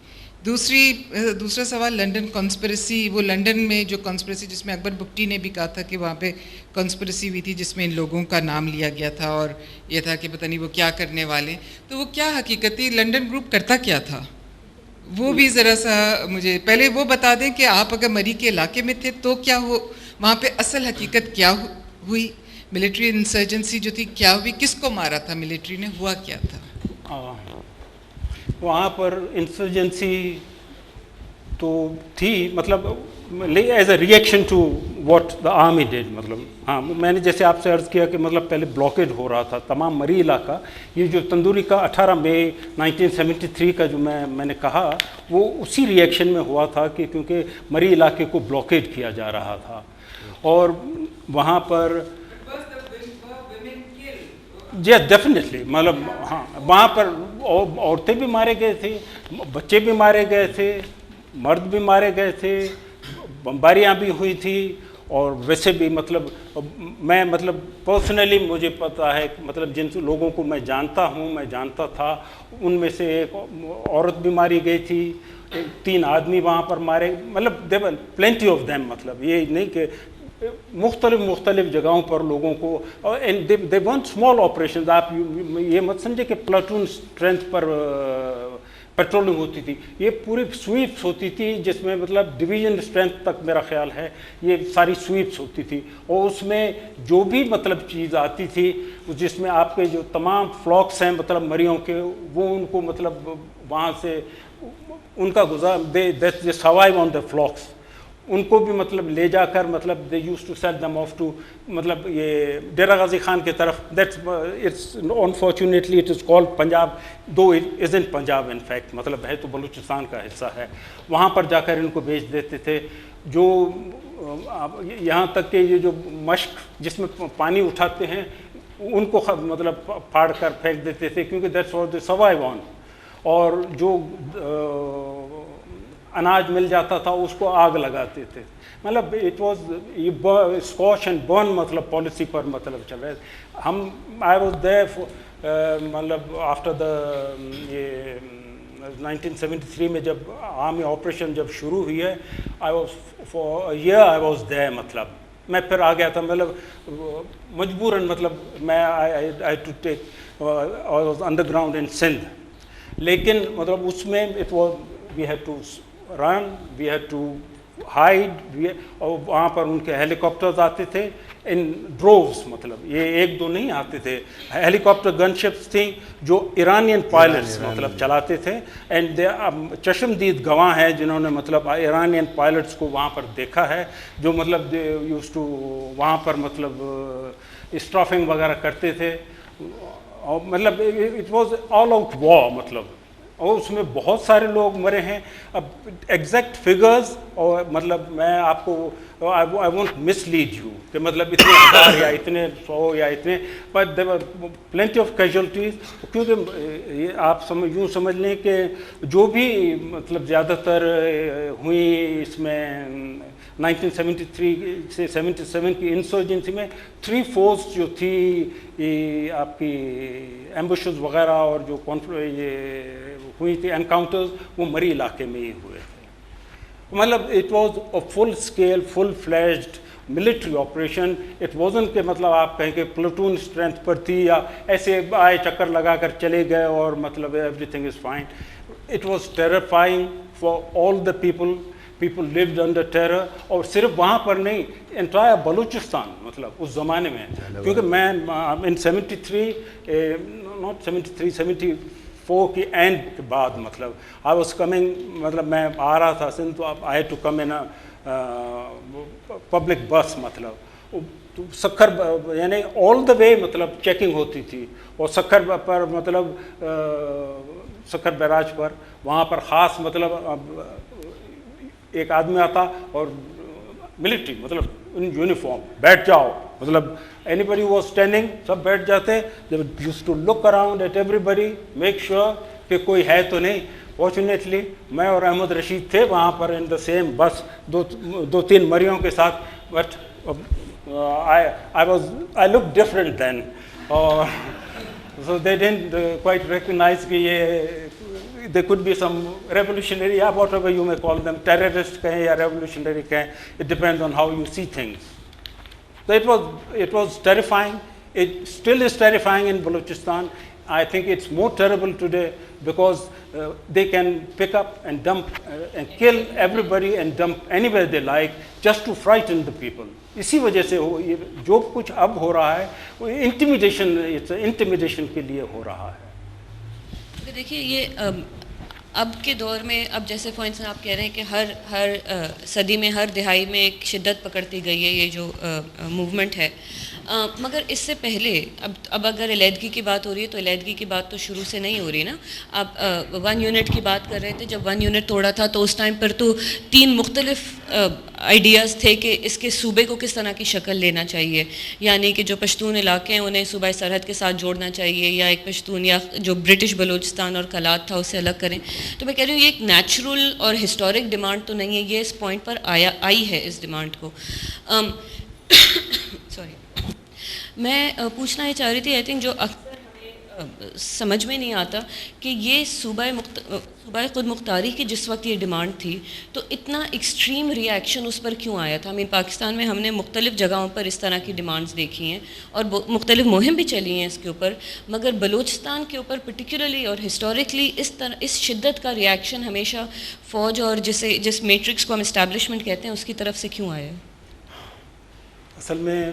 دوسرا سوال لنڈن کانسپریسی، وہ لنڈن میں جو کانسپریسی جس میں اکبر بگٹی نے بھی کہا تھا کہ وہاں پہ کانسپریسی ہوئی تھی جس میں ان لوگوں کا نام لیا گیا تھا اور یہ تھا کہ پتہ نہیں وہ کیا کرنے والے. تو وہ کیا حقیقت تھی، لنڈن گروپ کرتا کیا تھا، وہ بھی ذرا سا مجھے پہلے وہ بتا دیں کہ آپ اگر مری کے علاقے میں تھے تو کیا ہو وہاں پہ اصل حقیقت کیا ہوئی، ملٹری انسرجنسی جو تھی کیا ہوئی، کس کو مارا تھا ملٹری نے، ہوا کیا تھا؟ وہاں پر انسرجنسی تو تھی مطلب as a reaction to what the army did. مطلب ہاں میں نے جیسے آپ سے عرض کیا کہ مطلب پہلے بلاکیڈ ہو رہا تھا تمام مری علاقہ. یہ جو تندوری کا 18 مئی 1973 کا جو میں نے کہا وہ اسی ریئیکشن میں ہوا تھا کہ کیونکہ مری علاقے کو بلاکیڈ کیا جا رہا تھا اور وہاں پر جی ڈیفینیٹلی مطلب ہاں وہاں پر عورتیں بھی مارے گئے تھے, بچے بھی مارے گئے تھے, مرد بھی مارے گئے تھے, بمباریاں بھی ہوئی تھی. اور ویسے بھی مطلب میں مطلب پرسنلی مجھے پتہ ہے مطلب جن لوگوں کو میں جانتا تھا ان میں سے ایک عورت بھی ماری گئی تھی, 3 آدمی وہاں پر مارے, مطلب دیور پلینٹی آف دیم. مطلب یہ نہیں کہ مختلف جگہوں پر لوگوں کو دے وانٹ اسمال آپریشنز. آپ یہ مت سمجھے کہ پلاٹون اسٹرینتھ پر پیٹرولنگ ہوتی تھی, یہ پوری سویپس ہوتی تھی جس میں مطلب ڈویژن اسٹرینتھ تک میرا خیال ہے یہ ساری سویپس ہوتی تھی. اور اس میں جو بھی مطلب چیز آتی تھی جس میں آپ کے جو تمام فلاکس ہیں مطلب مریوں کے وہ ان کو مطلب وہاں سے ان کا گزار they survive on the flocks, ان کو بھی مطلب لے جا کر مطلب they used to sell them off to مطلب یہ ڈیرہ غازی خان کی طرف. That's it's unfortunately it is called Punjab, though it is in Punjab in fact, مطلب ہے تو بلوچستان کا حصہ ہے. وہاں پر جا کر ان کو بیچ دیتے تھے. جو یہاں تک کہ یہ جو مشق جس میں پانی اٹھاتے ہیں ان کو مطلب پھاڑ کر پھینک دیتے تھے کیونکہ دیٹس واٹ دے سروائیو آن. اور جو اناج مل جاتا تھا اس کو آگ لگاتے تھے. مطلب اٹ واز یہ اسکاش اینڈ برن مطلب پالیسی پر مطلب چل رہے تھے. ہم آئی واز دیئر مطلب آفٹر دا یہ 1973 میں جب آرمی آپریشن جب شروع ہوئی ہے I was for a year I was there. مطلب میں پھر آ گیا تھا مطلب مجبوراً مطلب میں I to take I was underground in Sindh. لیکن مطلب اس میں it was we had to run, we had to hide. اور وہاں پر ان کے ہیلی کاپٹرز آتے تھے ان ڈرووز, مطلب یہ 1-2 نہیں آتے تھے. ہیلی کاپٹر گن شپس تھیں جو ایرانین پائلٹس مطلب چلاتے تھے. اینڈ چشمدید گواہ ہیں جنہوں نے مطلب ایرانین پائلٹس کو وہاں پر دیکھا ہے جو مطلب یوز ٹو وہاں پر مطلب اسٹافنگ وغیرہ کرتے تھے. اور مطلب اٹ واز آل آؤٹ وار مطلب, اور اس میں بہت سارے لوگ مرے ہیں. اب ایگزیکٹ فگرز اور مطلب میں آپ کو I won't mislead you کہ مطلب اتنے 1000 یا اتنے 100 یا اتنے, but there are plenty of casualties. کیونکہ یہ آپ یوں سمجھ لیں کہ جو بھی مطلب زیادہ تر ہوئی اس میں 1973 سے 77 کی انسرجنسی میں 3/4 جو تھی آپ کی ایمبوشز وغیرہ اور جو یہ ہوئی تھی انکاؤنٹرز وہ مری علاقے میں ہی ہوئے تھے. مطلب it was a full scale full fledged military operation. It wasn't کہ مطلب آپ کہیں کہ پلاٹون اسٹرینتھ پر تھی یا ایسے آئے چکر لگا کر چلے گئے اور مطلب everything is fine. It was terrifying for all the people lived under terror. اور صرف وہاں پر نہیں, انٹائر بلوچستان مطلب اس زمانے میں, کیونکہ میں ان 73 not 73 74 کی اینڈ کے بعد مطلب آئی واز کمنگ, مطلب میں آ رہا تھا سندھ تو I had to come in public bus. مطلب سکھر یعنی آل دا وے مطلب چیکنگ ہوتی تھی. اور سکھر پر مطلب سکھر بیراج پر وہاں پر خاص مطلب ایک آدمی آتا اور ملٹری مطلب ان یونیفارم بیٹھ جاؤ, مطلب اینی بڈی واز اسٹینڈنگ سب بیٹھ جاتے. They used to look around at everybody, make sure کہ کوئی ہے تو نہیں. فارچونیٹلی میں اور احمد رشید تھے وہاں پر ان دا سیم بس 2-3 مریوں کے ساتھ. But I looked different then. So they didn't quite recognize کہ یہ there could be some revolutionary, yeah, whatever you may call them, terrorist کہیں یا revolutionary کہیں, it depends on how you see things. So it was terrifying. It still is terrifying in Balochistan. I think it's more terrible today because they can pick up and dump and kill everybody and dump anywhere they like just to frighten the people. اسی وجہ سے جو کچھ اب ہو رہا ہے وہ انٹیمیڈیشن کے لیے ہو رہا ہے. دیکھیے یہ اب کے دور میں اب جیسے فار انسٹنس آپ کہہ رہے ہیں کہ ہر صدی میں ہر دہائی میں ایک شدت پکڑتی گئی ہے یہ جو موومنٹ ہے، مگر اس سے پہلے اب اگر علیحدگی کی بات ہو رہی ہے تو علیحدگی کی بات تو شروع سے نہیں ہو رہی نا. آپ 1 یونٹ کی بات کر رہے تھے، جب 1 یونٹ توڑا تھا تو اس ٹائم پر تو 3 مختلف آئیڈیاز تھے کہ اس کے صوبے کو کس طرح کی شکل لینا چاہیے، یعنی کہ جو پشتون علاقے ہیں انہیں صوبہ سرحد کے ساتھ جوڑنا چاہیے، یا ایک پشتون یا جو برٹش بلوچستان اور کلات تھا اسے الگ کریں. تو میں کہہ رہی ہوں یہ ایک نیچرل اور ہسٹورک ڈیمانڈ تو نہیں ہے، یہ اس پوائنٹ پر آئی ہے اس ڈیمانڈ کو. سوری، میں پوچھنا یہ چاہ رہی تھی، آئی تھنک جو اکثر ہمیں سمجھ میں نہیں آتا کہ یہ صوبہ خود مختاری کی جس وقت یہ ڈیمانڈ تھی تو اتنا ایکسٹریم ری ایکشن اس پر کیوں آیا تھا؟ پاکستان میں ہم نے مختلف جگہوں پر اس طرح کی ڈیمانڈز دیکھی ہیں اور مختلف مہم بھی چلی ہیں اس کے اوپر، مگر بلوچستان کے اوپر پرٹیکولرلی اور ہسٹوریکلی اس شدت کا ری ایکشن ہمیشہ فوج اور جس میٹرکس کو ہم اسٹیبلشمنٹ کہتے ہیں اس کی طرف سے کیوں آیا؟ اصل میں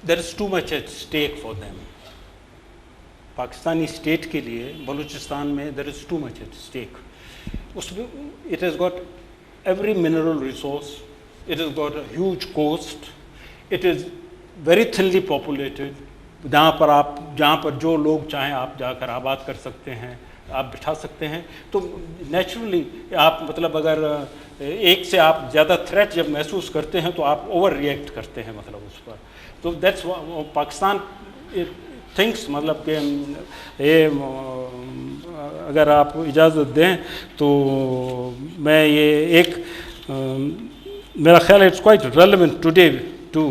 there is too much at stake for them. Pakistani state کے لیے بلوچستان میں there is too much at stake. اس میں it has got every mineral resource, it has got a huge coast, it is very thinly populated. جہاں پر جو لوگ چاہیں آپ جا کر آباد کر سکتے ہیں، آپ بٹھا سکتے ہیں. تو نیچرلی آپ مطلب اگر ایک سے آپ زیادہ تھریٹ جب محسوس کرتے ہیں تو آپ اوور ری ایکٹ کرتے ہیں مطلب اس پر. تو دیٹس پاکستان تھنکس مطلب کہ اگر آپ اجازت دیں تو میں یہ ایک میرا خیال ہے it's quite relevant today to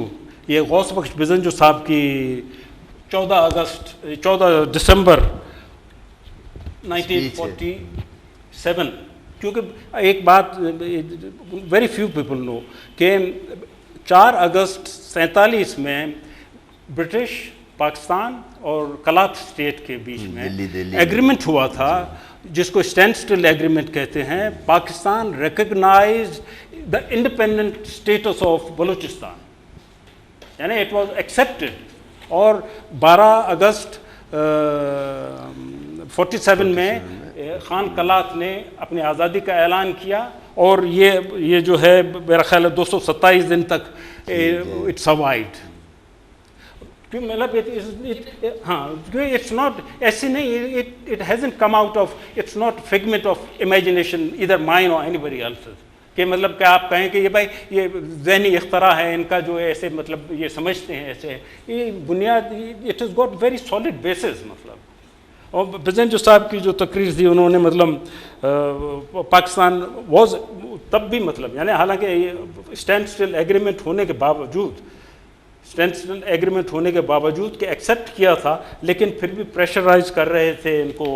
یہ غوث بخش بزنجو صاحب کی 14 دسمبر 1947. کیونکہ ایک بات ویری فیو پیپل نو کہ 4 اگست 47 میں برٹش پاکستان اور کلات اسٹیٹ کے بیچ میں ایگریمنٹ ہوا تھا جس کو اسٹینڈ اسٹل ایگریمنٹ کہتے ہیں. Pakistan recognise the independent status of Balochistan, یعنی اٹ واز ایکسیپٹڈ. اور 12 اگست 47 میں خان کلات نے اپنی آزادی کا اعلان کیا اور یہ جو ہے میرا خیال ہے 227 دن تک اٹ سروائیوڈ. مطلب ہاں اٹس ناٹ ایسے نہیں، it hasn't come out of, it's not figment of imagination either mine اور اینی باڈی ایلس کہ مطلب کہ آپ کہیں کہ یہ بھائی یہ ذہنی اختراع ہے ان کا جو ایسے مطلب یہ سمجھتے ہیں ایسے. یہ بنیاد it has got very solid bases مطلب. اور بزنجو صاحب کی جو تقریر تھی انہوں نے مطلب پاکستان واز تب بھی مطلب یعنی حالانکہ اسٹینڈ اسٹل ایگریمنٹ ہونے کے باوجود کہ ایکسیپٹ کیا تھا، لیکن پھر بھی پریشرائز کر رہے تھے ان کو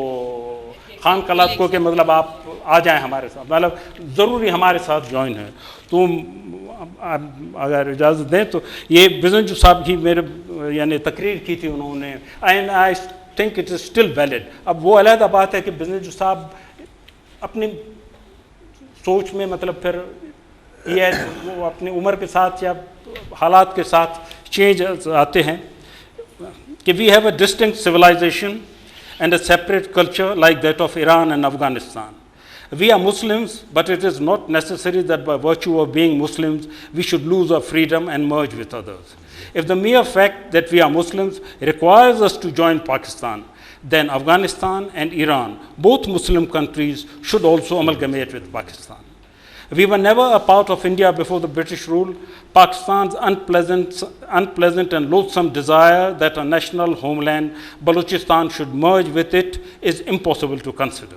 خان کلات کو کہ مطلب آپ آ جائیں ہمارے ساتھ، مطلب ضروری ہمارے ساتھ جوائن ہے. تو اگر اجازت دیں تو یہ بزنجو صاحب کی میرے یعنی تقریر کی تھی انہوں نے، and I think it is still valid. اب وہ علیحدہ بات ہے کہ بزنجو صاحب اپنی سوچ میں مطلب پھر یہ وہ اپنی عمر کے ساتھ یا حالات کے ساتھ چینج آتے ہیں کہ we have a distinct civilisation and a separate culture like that of Iran and Afghanistan. We are Muslims, but it is not necessary that by virtue of being Muslims, we should lose our freedom and merge with others. If the mere fact that we are Muslims requires us to join Pakistan, then Afghanistan and Iran, both Muslim countries, should also amalgamate with Pakistan. We were never a part of India before the British rule. Pakistan's unpleasant and loathsome desire that a national homeland, Balochistan, should merge with it is impossible to consider.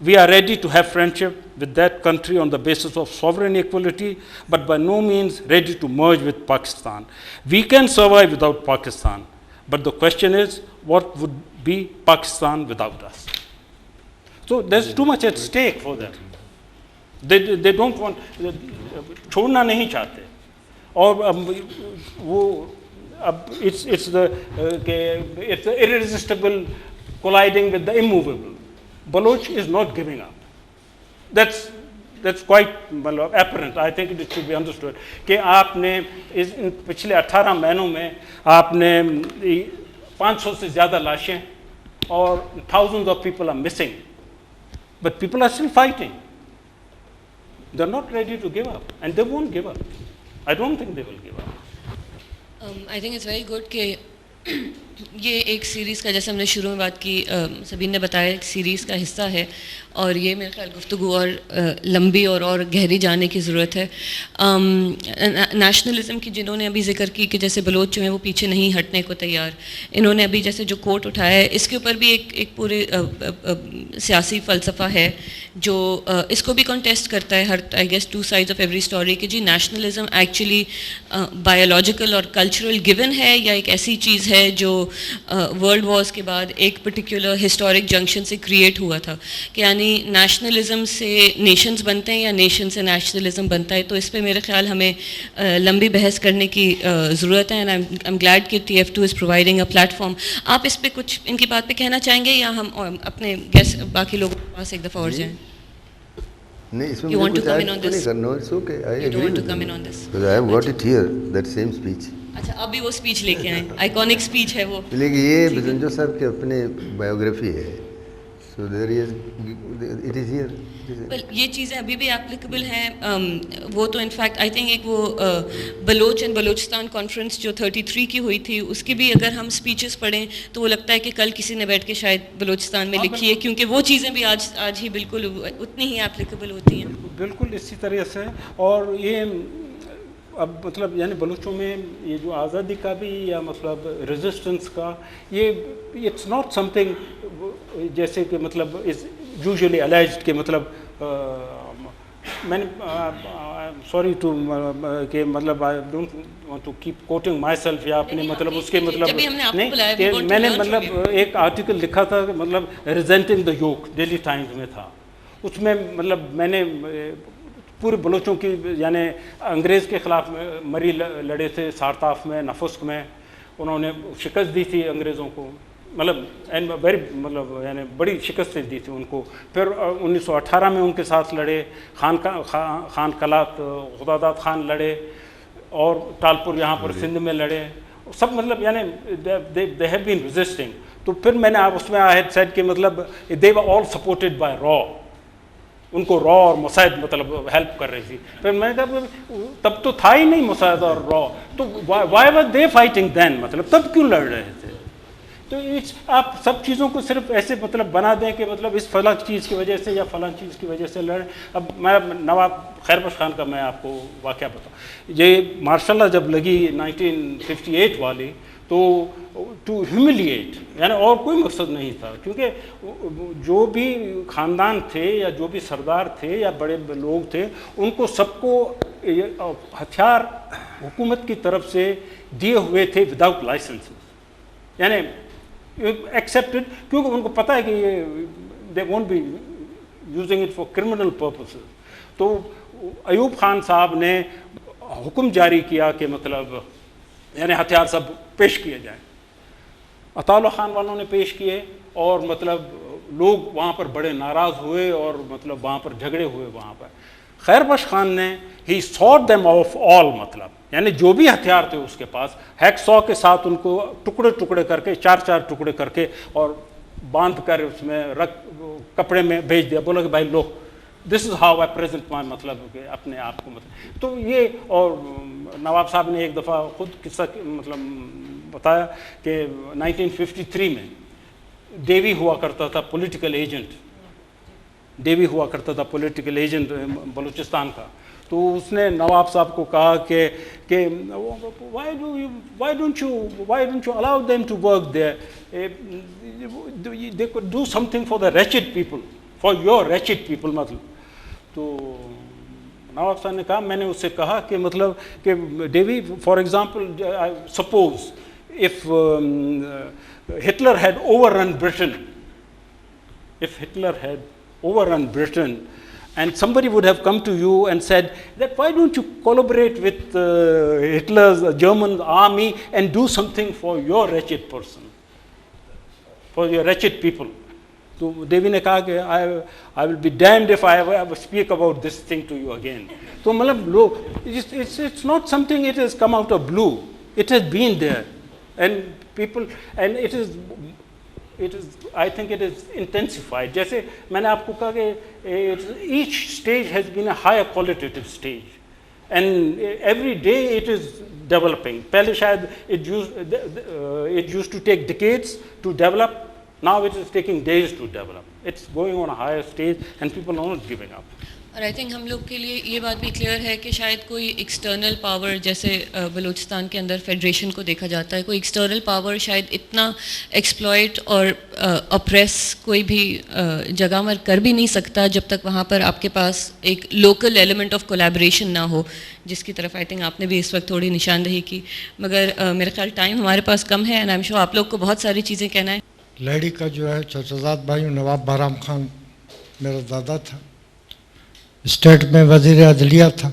We are ready to have friendship with that country on the basis of sovereign equality, but by no means ready to merge with Pakistan. We can survive without Pakistan, but the question is, what would be Pakistan without us? So there's too much at stake for them. They don't want, چھوڑنا نہیں چاہتے. اور وہ اب it's the irresistible colliding with the immovable. Baloch is not giving up. That's quite apparent. I think it should be understood کہ آپ نے ان پچھلے 18 مہینوں میں آپ نے 500 سے زیادہ لاشیں اور thousands of people are missing. But people are still fighting. They're not ready to give up, and they won't give up. I don't think they will give up. I think it's very good کہ یہ ایک سیریز کا جیسے ہم نے شروع میں بات کی سبین نے بتایا ایک سیریز کا حصہ ہے اور یہ میرے خیال گفتگو اور لمبی اور گہری جانے کی ضرورت ہے. نیشنلزم کی جنہوں نے ابھی ذکر کی کہ جیسے بلوچ جو ہیں وہ پیچھے نہیں ہٹنے کو تیار, انہوں نے ابھی جیسے جو کوٹ اٹھایا ہے اس کے اوپر بھی ایک پورے سیاسی فلسفہ ہے جو اس کو بھی کانٹیسٹ کرتا ہے ہر I guess two sides of every story کہ جی نیشنلزم ایکچولی بایولوجیکل اور کلچرل گیون ہے یا ایک ایسی چیز ہے جو ورلڈ وارز کے بعد ایک پرٹیکولر ہسٹورک جنکشن سے کریٹ ہوا تھا کہ یعنی نیشنلزم سے نیشنز بنتے ہیں یا نیشن سے نیشنلزم بنتا ہے. تو اس پہ میرے خیال ہمیں لمبی بحث کرنے کی ضرورت ہے اینڈ آئی ایم گلیڈ کہ TF2 is providing a plate form. آپ اس پہ کچھ ان کی بات پہ کہنا چاہیں گے یا ہم اپنے گیسٹ باقی لوگوں کے پاس ایک دفعہ اور جائیں؟ نہیں اس میں You want to کچھ come ایڈ in on نہیں this? کرنا. It's okay, I You don't agree want to with come in you on this? Because I have got it here that same speech. اچھا اب بھی وہ اسپیچ لے کے آئیں, آئیکونک اسپیچ ہے وہ. لیکن یہ بزنجو صاحب کی اپنے بایوگرافی ہے, سو دیر از اٹ از ہیئر. یہ چیزیں ابھی بھی اپلیکیبل ہیں. وہ تو انفیکٹ آئی تھنک ایک وہ بلوچ اینڈ بلوچستان کانفرنس جو 33 کی ہوئی تھی اس کی بھی اگر ہم اسپیچز پڑھیں تو وہ لگتا ہے کہ کل کسی نے بیٹھ کے شاید بلوچستان میں لکھی ہے کیونکہ وہ چیزیں بھی آج ہی بالکل اتنی ہی اپلیکیبل ہوتی ہیں. بالکل اسی طرح سے. اور یہ اب مطلب یعنی بلوچوں میں یہ جو آزادی کا بھی یا مطلب ریزسٹنس کا یہ اٹس ناٹ سم تھنگ جیسے کہ مطلب از یوزلی الیجڈ کہ مطلب میں نے سوری ٹو کہ مطلب I don't want to keep quoting myself یا اپنے مطلب اس کے مطلب نہیں کہ میں نے مطلب ایک آرٹیکل لکھا تھا مطلب ریزینٹنگ دا یوک ڈیلی ٹائمز میں تھا. اس میں مطلب میں نے پورے بلوچوں کی یعنی انگریز کے خلاف مری لڑے تھے سارتاف میں, نفسک میں, انہوں نے شکست دی تھی انگریزوں کو, مطلب ویری مطلب یعنی بڑی شکستیں دی تھی ان کو. پھر 1918 میں ان کے ساتھ لڑے, خان کلات خداداد خان لڑے, اور ٹالپور یہاں پر سندھ میں لڑے, سب مطلب یعنی دے ہیو بین ریزسٹنگ. تو پھر میں نے اس میں آئی ہیڈ سیڈ کہ مطلب دے ور آل سپورٹڈ بائی را, ان کو را اور مساعد مطلب ہیلپ کر رہی تھی. پھر میں نے کہا تب تو تھا ہی نہیں مساعد اور را, تو وائی ور دے فائٹنگ دین, مطلب تب کیوں لڑ رہے تھے. تو آپ سب چیزوں کو صرف ایسے مطلب بنا دیں کہ مطلب اس فلاں چیز کی وجہ سے یا فلاں چیز کی وجہ سے لڑیں. اب میں نواب خیر بخش خان کا میں آپ کو واقعہ بتاؤں. یہ ماشاء اللہ جب لگی 1958 والی تو ٹو ہیوملیٹ یعنی اور کوئی مقصد نہیں تھا, کیونکہ جو بھی خاندان تھے یا جو بھی سردار تھے یا بڑے لوگ تھے ان کو سب کو ہتھیار حکومت کی طرف سے دیے ہوئے تھے وداؤٹ لائسنس, یعنی ایکسیپٹڈ, کیونکہ ان کو پتہ ہے کہ یہ they won't be using it for criminal purposes. تو ایوب خان صاحب نے حکم جاری کیا کہ مطلب یعنی ہتھیار سب پیش کیے جائیں. عطا اللہ خان والوں نے پیش کیے اور مطلب لوگ وہاں پر بڑے ناراض ہوئے اور مطلب وہاں پر جھگڑے ہوئے. وہاں پر خیر بخش خان نے ہی سارٹ دیم آف آل, مطلب یعنی جو بھی ہتھیار تھے اس کے پاس ہیک سو کے ساتھ ان کو ٹکڑے ٹکڑے کر کے 4 ٹکڑے کر کے اور باندھ کر اس میں رکھ کپڑے میں بھیج دیا. بولا کہ بھائی لو دس از ہاؤ آئی پریزنٹ مائی, مطلب کہ اپنے آپ کو مطلب. تو یہ اور نواب صاحب نے ایک دفعہ خود قصہ مطلب بتایا کہ 1953 میں ڈیوی ہوا کرتا تھا پولیٹیکل ایجنٹ, ڈیوی ہوا کرتا تھا پولیٹیکل ایجنٹ بلوچستان کا. تو اس نے نواب صاحب کو کہا کہ why don't you allow them to work there, they could do something for the wretched people, for your wretched people. مطلب تو نواب صاحب نے کہا, میں نے اس سے کہا کہ مطلب کہ Davy for example suppose if Hitler had overrun Britain, and somebody would have come to you and said that why don't you collaborate with Hitler's German army and do something for your wretched person, for your wretched people. تو ڈیوی نے کہا کہ I will be damned if I ever speak about this thing to you again. تو مطلب لوگ it's not something it has come out of blue, it has been there. And people, and it is I think it is intensified. جیسے میں نے آپ کو کہا کہ each stage has been a higher qualitative stage. And every day it is developing. پہلے شاید it used to take decades to develop. Now it is taking days to develop. It's going on a higher stage and people are not giving up. اور آئی تھنک ہم لوگ کے لیے یہ بات بھی کلیئر ہے کہ شاید کوئی ایکسٹرنل پاور، جیسے بلوچستان کے اندر فیڈریشن کو دیکھا جاتا ہے، کوئی ایکسٹرنل پاور شاید اتنا ایکسپلائٹ اور اپریس کوئی بھی جگہ میں کر بھی نہیں سکتا جب تک وہاں پر آپ کے پاس ایک لوکل ایلیمنٹ آف کولیبریشن نہ ہو، جس کی طرف آئی تھنک آپ نے بھی اس وقت تھوڑی نشاندہی کی. مگر میرے خیال ٹائم ہمارے پاس کم ہے اینڈ آئی ایم شیور آپ لوگ کو بہت ساری چیزیں کہنا ہے. لیڈی کا جو ہے چچا زاد بھائی نواب بہرام خان میرا دادا تھا، اسٹیٹ میں وزیر عدلیہ تھا.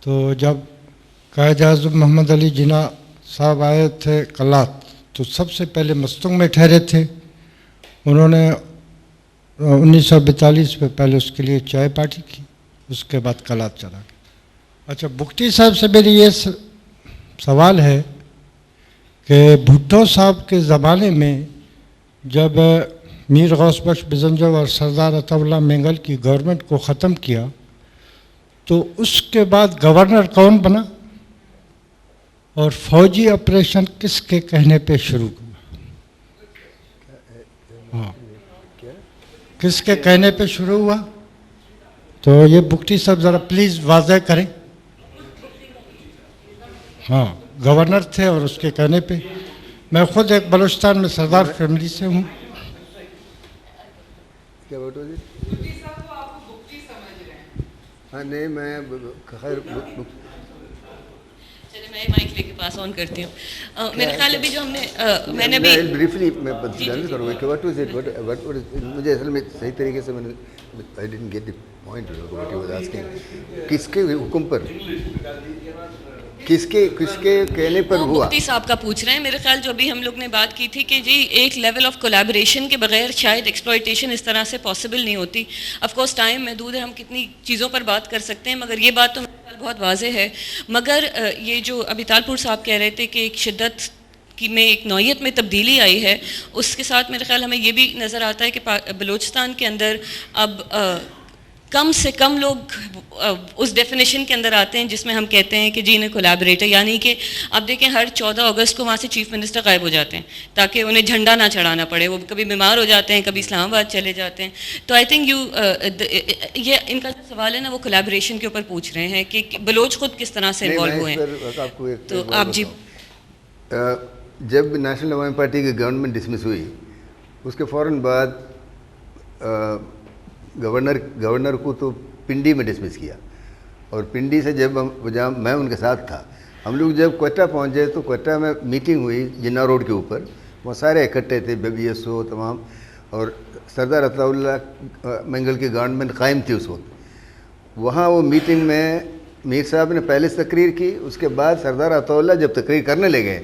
تو جب قائد اعظم محمد علی جناح صاحب آئے تھے کلات تو سب سے پہلے مستنگ میں ٹھہرے تھے. انہوں نے 1942 میں پہلے اس کے لیے چائے پارٹی کی، اس کے بعد کلات چلا گیا. اچھا، بگٹی صاحب سے میری یہ سوال ہے کہ بھٹو صاحب کے زمانے میں جب میر غوث بخش بزنجو اور سردار عطا اللہ مینگل کی گورنمنٹ کو ختم کیا تو اس کے بعد گورنر کون بنا اور فوجی آپریشن کس کے کہنے پہ شروع ہوا؟ ہاں، کس کے کہنے پہ شروع ہوا؟ تو یہ بگٹی صاحب ذرا پلیز واضح کریں. ہاں، گورنر تھے اور اس کے کہنے پہ. میں خود ایک بلوچستان میں سردار فیملی سے ہوں. کیا بات ہوئی؟ ہاں نہیں، میں خیر چلے میں مائک لے کے پاس آن کرتی ہوں. میرے خیال ابھی جو ہم نے میں نے بھی بریفلی میں جان کروں گا کہ واٹ واز اٹ. مجھے اصل میں صحیح طریقے سے میں نے I didn't get the point what he was asking. کس کے حکم پر، کس کے کہنے پر ہوا؟ مفتی صاحب کا پوچھ رہے ہیں. میرے خیال جو ابھی ہم لوگ نے بات کی تھی کہ جی ایک لیول آف کولیبریشن کے بغیر شاید ایکسپلائٹیشن اس طرح سے پاسبل نہیں ہوتی. آف کورس ٹائم محدود ہے، ہم کتنی چیزوں پر بات کر سکتے ہیں، مگر یہ بات تو میرے خیال بہت واضح ہے. مگر یہ جو ابھی تالپور صاحب کہہ رہے تھے کہ ایک شدت کی میں ایک نوعیت میں تبدیلی آئی ہے، اس کے ساتھ میرے خیال ہمیں یہ بھی نظر آتا ہے کہ بلوچستان کے اندر اب کم سے کم لوگ اس ڈیفینیشن کے اندر آتے ہیں جس میں ہم کہتے ہیں کہ جی انہیں کولیبریٹر، یعنی کہ آپ دیکھیں ہر 14 اگست کو وہاں سے چیف منسٹر غائب ہو جاتے ہیں تاکہ انہیں جھنڈا نہ چڑھانا پڑے. وہ کبھی بیمار ہو جاتے ہیں، کبھی اسلام آباد چلے جاتے ہیں. تو آئی تھنک یہ ان کا سوال ہے نا وہ کولیبریشن کے اوپر پوچھ رہے ہیں کہ بلوچ خود کس طرح سے انوالو ہوئے ہیں. تو آپ جی جب نیشنل عوامی پارٹی کی گورنمنٹ ڈسمس ہوئی اس کے فوراً بعد گورنر کو تو پنڈی میں ڈسمس کیا، اور پنڈی سے جب جہاں میں ان کے ساتھ تھا، ہم لوگ جب کوئٹہ پہنچے تو کوئٹہ میں میٹنگ ہوئی جناح روڈ کے اوپر. وہ سارے اکٹھے تھے، بی ایس او تمام، اور سردار عطا اللہ مینگل کی گورنمنٹ قائم تھی اس وقت. وہاں وہ میٹنگ میں میر صاحب نے پہلے سے تقریر کی، اس کے بعد سردار عطا اللہ جب تقریر کرنے لگے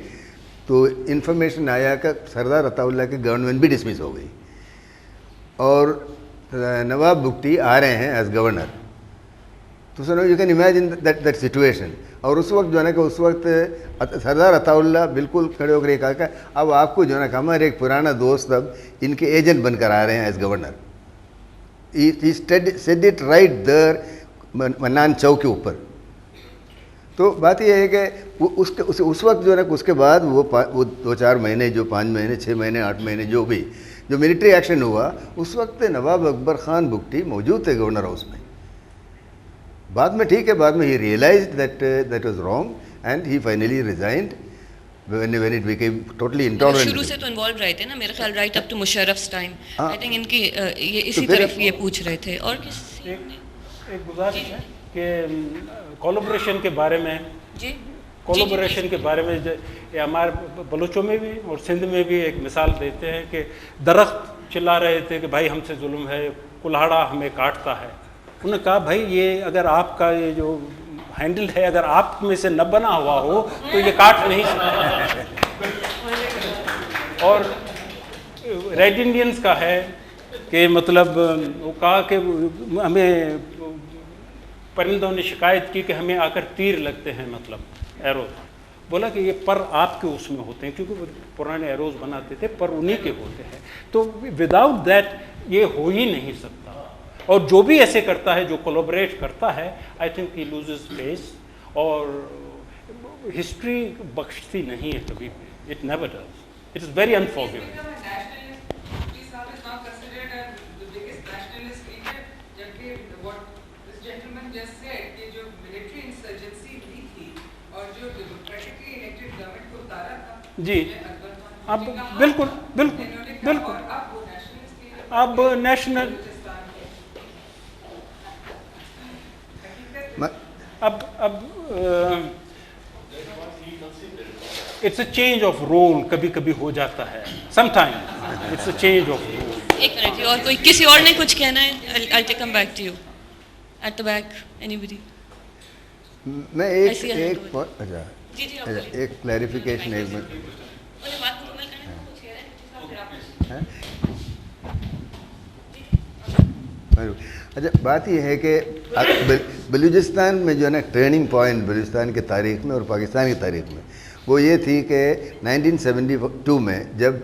تو انفارمیشن آیا کہ سردار عطا اللہ کی گورنمنٹ بھی ڈسمس ہو گئی اور نواب بگٹی آ رہے ہیں ایز گورنر. تو سنو you can imagine that situation. اور اس وقت جو ہے نا کہ اس وقت سردار عطا اللہ بالکل کھڑے ہو کر یہ کہا کہ اب آپ کو جو ہے نا کہ ہمارے ایک پرانا دوست اب ان کے ایجنٹ بن کر آ رہے ہیں as governor. He said it right there منان چوک کے اوپر. تو بات یہ ہے کہ اس وقت جو ہے نا اس کے بعد وہ 2-4 مہینے، جو 5 مہینے، 6 مہینے، 8 مہینے جو بھی جو ملٹری ایکشن ہوا، اس وقت نواب اکبر خان بگٹی موجود تھے گورنر ہاؤس میں. بعد میں ٹھیک ہے، بعد میں he realised that was wrong and he finally resigned when it became totally intolerant. شروع سے تو انوالو رہے تھے نا میرے خیال رائٹ اپ ٹو مشرف's ٹائم. آئی تھنک ان کی یہ اسی طرف یہ پوچھ رہے تھے. اور ایک گزارش ہے کہ کولیبریشن کے بارے میں، کولیبریشن کے بارے میں ہمارے بلوچوں میں بھی اور سندھ میں بھی ایک مثال دیتے ہیں کہ درخت چلا رہے تھے کہ بھائی ہم سے ظلم ہے، کلہاڑا ہمیں کاٹتا ہے. انہوں نے کہا بھائی یہ اگر آپ کا یہ جو ہینڈل ہے اگر آپ میں سے نہ بنا ہوا ہو تو یہ کاٹ نہیں سکتا. اور ریڈ انڈینز کا ہے کہ مطلب وہ کہا کہ ہمیں پرندوں نے شکایت کی کہ ہمیں آ کر تیر لگتے ہیں، مطلب ایرو. بولا کہ یہ پر آپ کے اس میں ہوتے ہیں کیونکہ وہ پرانے ایروز بناتے تھے پر انہی کے ہوتے ہیں, تو وداؤٹ دیٹ یہ ہو ہی نہیں سکتا. اور جو بھی ایسے کرتا ہے, جو کولیبریٹ کرتا ہے, I think he loses face, اور ہسٹری بخشتی نہیں ہے کبھی بھی. It never does. It is very unforgiving. جی اب بالکل بالکل بالکل اب نیشنل اب it's a change of role کبھی کبھی ہو جاتا ہے. Some time it's a change of role. ایک منٹ, اور کوئی کسی اور نے کچھ کہنا ہے؟ I'll take come back to you. At the back, anybody? میں ایک جی جی ایک کلیریفیکیشن اچھا بات یہ ہے کہ بلوچستان میں جو ہے نا ٹرننگ پوائنٹ بلوچستان کی تاریخ میں اور پاکستان کی تاریخ میں وہ یہ تھی کہ 1972 میں جب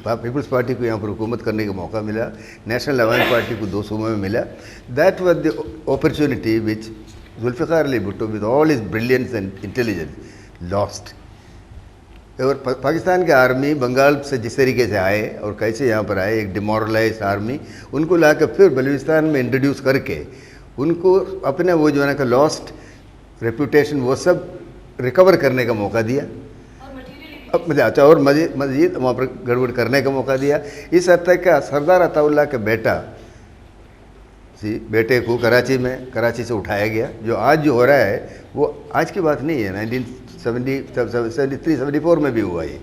پیپلز پارٹی کو یہاں پر حکومت کرنے کا موقع ملا, نیشنل عوام پارٹی کو 2 صوبوں میں ملا. That was the opportunity which Zulfikar Ali Bhutto with all his brilliance and intelligence lost. اور پاکستان کے آرمی بنگال سے جس طریقے سے آئے اور کیسے یہاں پر آئے, ایک ڈیمورلائز آرمی, ان کو لا کے پھر بلوچستان میں انٹروڈیوس کر کے ان کو اپنے وہ جو ہے نا کہ لاسٹ ریپوٹیشن وہ سب ریکور کرنے کا موقع دیا. اچھا, اور مزید وہاں پر گڑبڑ کرنے کا موقع دیا. اس حد تک کہ سردار عطا اللہ کے بیٹے کو کراچی سے اٹھایا گیا. جو آج جو ہو رہا ہے وہ آج کی بات نہیں ہے, 1973-74 میں بھی ہوا یہ,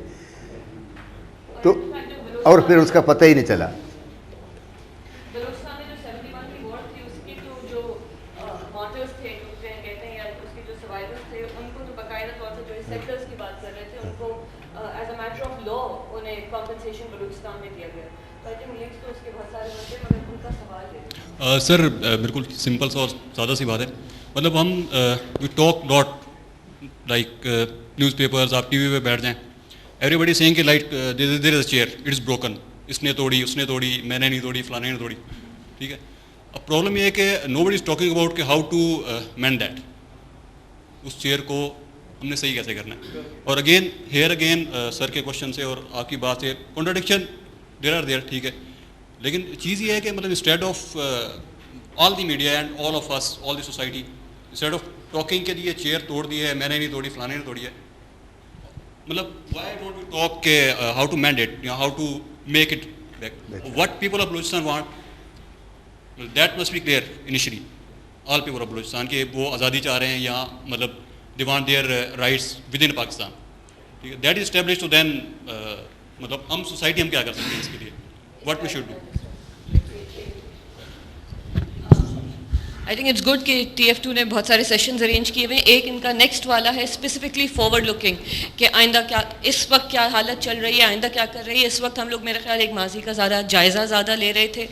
تو اور پھر اس کا پتہ ہی نہیں چلا. سر بالکل سمپل سا اور سادہ سی بات ہے. مطلب ہم we talk lot like newspapers, آپ ٹی وی پہ بیٹھ جائیں, ایوری بڈی سینگ کہ like there is a chair, it is broken, اس نے توڑی, اس نے توڑی, میں نے نہیں توڑی, فلانے نے توڑی. ٹھیک ہے, اب پرابلم یہ ہے کہ nobody is talking about کہ ہاؤ ٹو مینڈ دیٹ, اس چیئر کو ہم نے صحیح کیسے کرنا ہے. اور اگین سر کے کوشچن سے اور آپ کی بات سے کنٹراڈکشن دیر آر دیر. ٹھیک ہے, لیکن چیز یہ ہے کہ مطلب instead of all the media and all of us, all the society, instead of talking کے لیے چیئر توڑ دی ہے, میں نے نہیں توڑی, فلانے نے توڑی ہے, مطلب وائی ڈونٹ وی ٹاک کہ how to mend it, how to make it back. What people of Balochistan want that must be clear initially, all people of Balochistan کہ وہ آزادی چاہ رہے ہیں یہاں, مطلب they want their rights within Pakistan. ٹھیک ہے, دیٹ از اسٹیبلش. تو دین مطلب ہم سوسائٹی ہم کیا کر سکتے ہیں اس کے لیے, what we should do? I think it's good کہ TF2 نے بہت سارے سیشنز ارینج کیے ہوئے ہیں. ایک ان کا نیکسٹ والا ہے اسپیسیفکلی فارورڈ لکنگ کہ آئندہ کیا, اس وقت کیا حالت چل رہی ہے, آئندہ کیا کر رہی ہے. اس وقت ہم لوگ میرے خیال ایک ماضی کا جائزہ لے رہے تھے.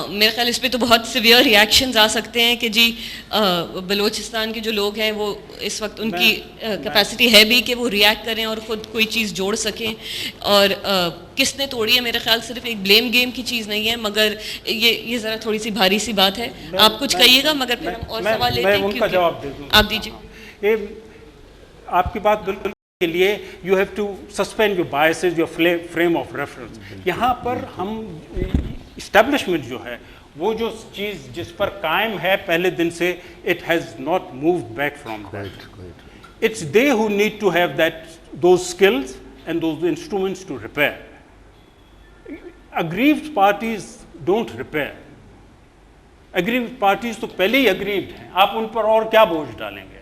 میرے خیال اس پہ تو بہت سیویئر ریئیکشنز آ سکتے ہیں کہ جی بلوچستان کے جو لوگ ہیں وہ اس وقت ان کی کیپیسٹی ہے بھی کہ وہ ریئیکٹ کریں اور خود کوئی چیز جوڑ سکیں. اور کس نے توڑی ہے, میرے خیال صرف ایک بلیم گیم کی چیز نہیں ہے, مگر یہ ذرا تھوڑی سی بھاری سی بات ہے. آپ کچھ کہیے گا مگر پھر ہم اور سوال لیتے ہیں. میں ان کا جواب دے دوں. آپ دیجیے. آپ کی بات بالکل کے لیے you have to suspend your biases, your frame of reference. یہاں پر ہم اسٹیبلشمنٹ جو ہے وہ جو چیز جس پر قائم ہے پہلے دن سے, it has not moved back from that. It's they who need to have that those skills and those instruments to repair. Aggrieved parties don't repair. Aggrieved parties تو پہلے ہی aggrieved ہیں, آپ ان پر اور کیا بوجھ ڈالیں گے.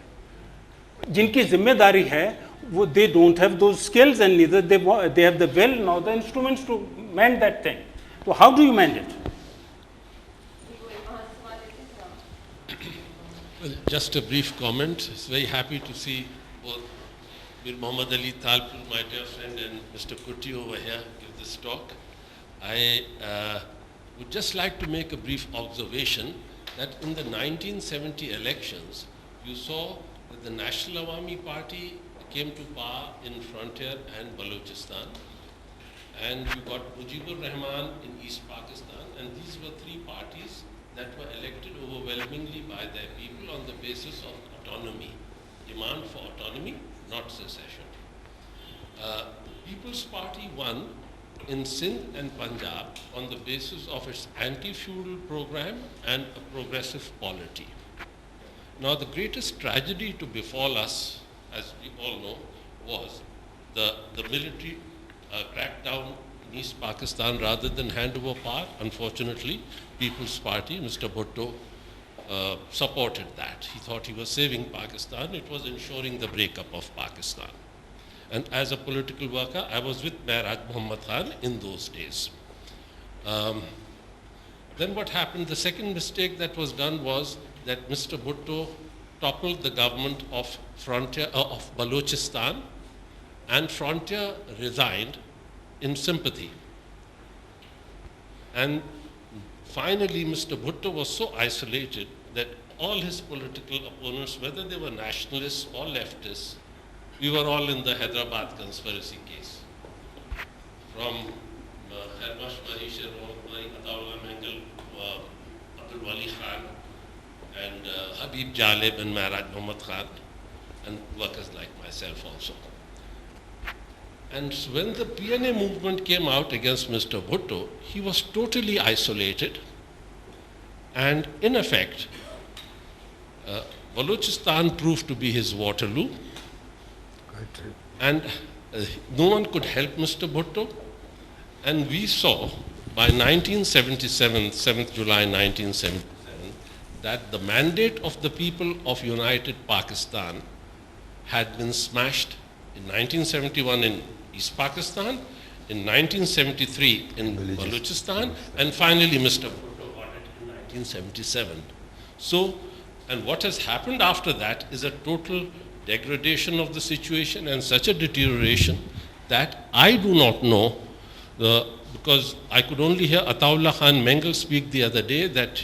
جن کی ذمہ داری ہے وہ they don't have those skills and neither they have the will nor the instruments to mend that thing. So how do you mend it? Well, just a brief comment. It's very happy to see both Mir Muhammad Ali Talpur, my dear friend, and Mr. Kuti over here give this talk. I would just like to make a brief observation that in the 1970 elections, you saw that the National Awami Party came to power in Frontier and Balochistan. And you got Mujibur Rahman in East Pakistan, and these were three parties that were elected overwhelmingly by their people on the basis of autonomy, demand for autonomy, not secession. The People's Party won in Sindh and Punjab on the basis of its anti-feudal program and a progressive polity. Now, the greatest tragedy to befall us, as we all know, was the military crackdown in East Pakistan rather than hand over power. Unfortunately, People's Party, Mr. Bhutto, supported that. He thought he was saving Pakistan. It was ensuring the breakup of Pakistan. And as a political worker, I was with Maharaj Muhammad Khan in those days. Then what happened? The second mistake that was done was that Mr. Bhutto toppled the government of Frontier, of Balochistan, and Frontier resigned in sympathy. And finally, Mr. Bhutto was so isolated that all his political opponents, whether they were nationalists or leftists, we were all in the Hyderabad conspiracy case. From Khairbakhsh Mahi, Ataullah Mengal, Abdul Wali Khan, and Habib Jalib and Maharaj Muhammad Khan, and workers like myself also. And when the PNA movement came out against Mr. Bhutto, he was totally isolated. And in effect, Balochistan proved to be his Waterloo. And no one could help Mr. Bhutto. And we saw by 1977, 7th July 1977, that the mandate of the people of United Pakistan had been smashed in 1971 in East Pakistan, in 1973 in Balochistan, and finally Mr. Bhutto got it in 1977. So, and what has happened after that is a total degradation of the situation and such a deterioration that I do not know, because I could only hear Ataullah Khan Mengal speak the other day that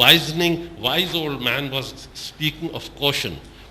wise old man was speaking of caution,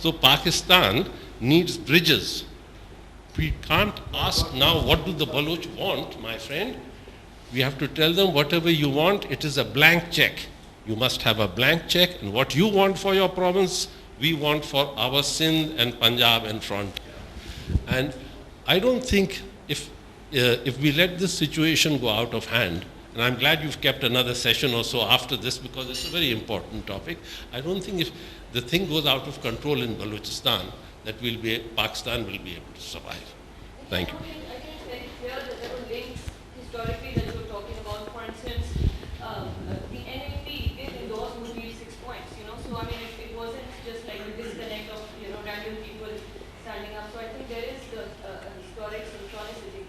So Pakistan needs bridges. We can't ask now, what do the Baloch want, my friend? We have to tell them, whatever you want, it is a blank check. You must have a blank check, and what you want for your province, we want for our Sindh and Punjab and Frontier. And I don't think if we let this situation go out of hand, and I'm glad you've kept another session or so after this because it's a very important topic, I don't think if the thing goes out of control in Balochistan, that Pakistan will be able to survive. Thank you. I think it's very clear that there were links historically that you were talking about. For instance, the NMP did endorse Mujeeb's 6 points, so I mean it wasn't just like a disconnect of random people standing up. So I think there is the historic synchronicity.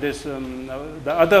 this the other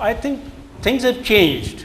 I think things have changed.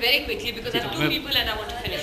Very quickly because I have two people and I want to finish.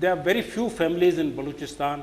there are very few families in Balochistan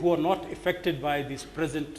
who are not affected by these present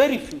very few.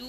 2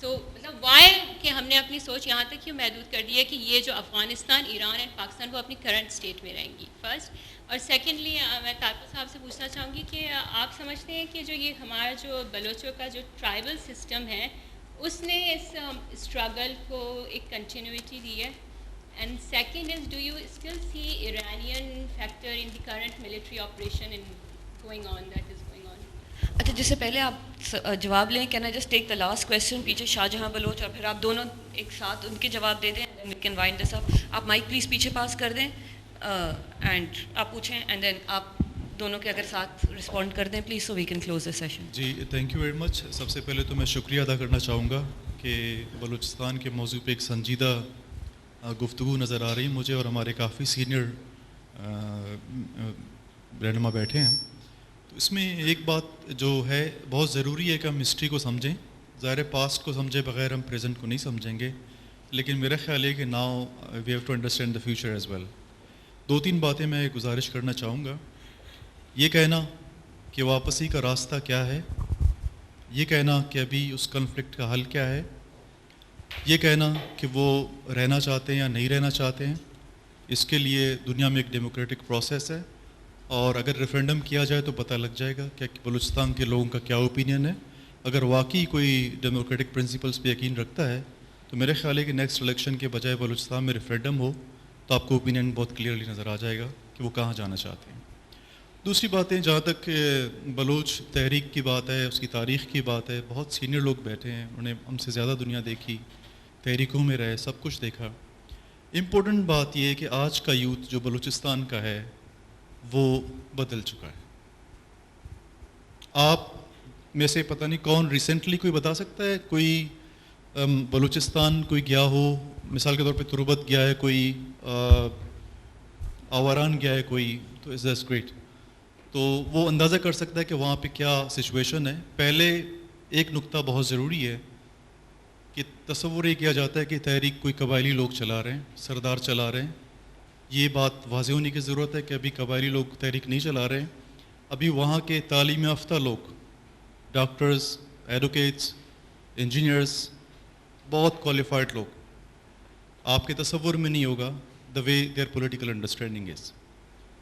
سو مطلب وائی کہ ہم نے اپنی سوچ یہاں تک کیوں محدود کر دی ہے کہ یہ جو افغانستان، ایران اینڈ پاکستان وہ اپنی کرنٹ اسٹیٹ میں رہیں گی فرسٹ. اور سیکنڈلی میں طالپور صاحب سے پوچھنا چاہوں گی کہ آپ سمجھتے ہیں کہ جو یہ ہمارا جو بلوچوں کا جو ٹرائبل سسٹم ہے اس نے اس اسٹرگل کو ایک کنٹینیوٹی دی ہے؟ And second is do you still see Iranian factor in the current military operation in going on that is going on? اچھا، جس سے پہلے آپ جواب لیں، can I just take the last question? پیچھے شاہ جہاں بلوچ اور پھر آپ دونوں ایک ساتھ ان کے جواب دے دیں. وی کین وائنڈ دس اپ. آپ مائک پلیز پیچھے پاس کر دیں اینڈ آپ پوچھیں اینڈ دین آپ دونوں کے اگر ساتھ رسپونڈ کر دیں please, so we can close the session. جی تھینک یو ویری مچ. سب سے پہلے تو میں شکریہ ادا کرنا چاہوں گا کہ بلوچستان کے موضوع پہ ایک سنجیدہ گفتگو نظر آ رہی ہے مجھے، اور ہمارے کافی سینئر رہنما بیٹھے ہیں. تو اس میں ایک بات جو ہے بہت ضروری ہے کہ ہم ہسٹری کو سمجھیں. ظاہر پاسٹ کو سمجھے بغیر ہم پریزنٹ کو نہیں سمجھیں گے، لیکن میرا خیال ہے کہ now we have to understand the future as well. 2-3 باتیں میں گزارش کرنا چاہوں گا. یہ کہنا کہ واپسی کا راستہ کیا ہے، یہ کہنا کہ ابھی اس کنفلکٹ کا حل کیا ہے، یہ کہنا کہ وہ رہنا چاہتے ہیں یا نہیں رہنا چاہتے ہیں، اس کے لیے دنیا میں ایک ڈیموکریٹک پروسیس ہے، اور اگر ریفرینڈم کیا جائے تو پتہ لگ جائے گا کہ بلوچستان کے لوگوں کا کیا اوپینین ہے. اگر واقعی کوئی ڈیموکریٹک پرنسپلس پہ یقین رکھتا ہے تو میرے خیال ہے کہ نیکسٹ الیکشن کے بجائے بلوچستان میں ریفرینڈم ہو تو آپ کو اوپینین بہت کلیئرلی نظر آ جائے گا کہ وہ کہاں جانا چاہتے ہیں. دوسری باتیں، جہاں تک بلوچ تحریک کی بات ہے، اس کی تاریخ کی بات ہے، بہت سینئر لوگ بیٹھے ہیں، انہوں نے ہم سے زیادہ دنیا دیکھی، تحریکوں میں رہے، سب کچھ دیکھا. امپورٹنٹ بات یہ ہے کہ آج کا یوتھ جو بلوچستان کا ہے وہ بدل چکا ہے. آپ میں سے پتہ نہیں کون ریسنٹلی کوئی بتا سکتا ہے کوئی بلوچستان کوئی گیا ہو، مثال کے طور پہ تربت گیا ہے کوئی، آواران گیا ہے کوئی، تو از دیٹس گریٹ. تو وہ اندازہ کر سکتا ہے کہ وہاں پہ کیا سچویشن ہے. پہلے ایک نقطہ بہت ضروری ہے کہ تصور یہ کیا جاتا ہے کہ تحریک کوئی قبائلی لوگ چلا رہے ہیں، سردار چلا رہے ہیں. یہ بات واضح ہونے کی ضرورت ہے کہ ابھی قبائلی لوگ تحریک نہیں چلا رہے ہیں. ابھی وہاں کے تعلیم یافتہ لوگ، ڈاکٹرز، ایڈوکیٹس، انجینئرز، بہت کوالیفائڈ لوگ، آپ کے تصور میں نہیں ہوگا دا وے دیئر پولیٹیکل انڈرسٹینڈنگ از.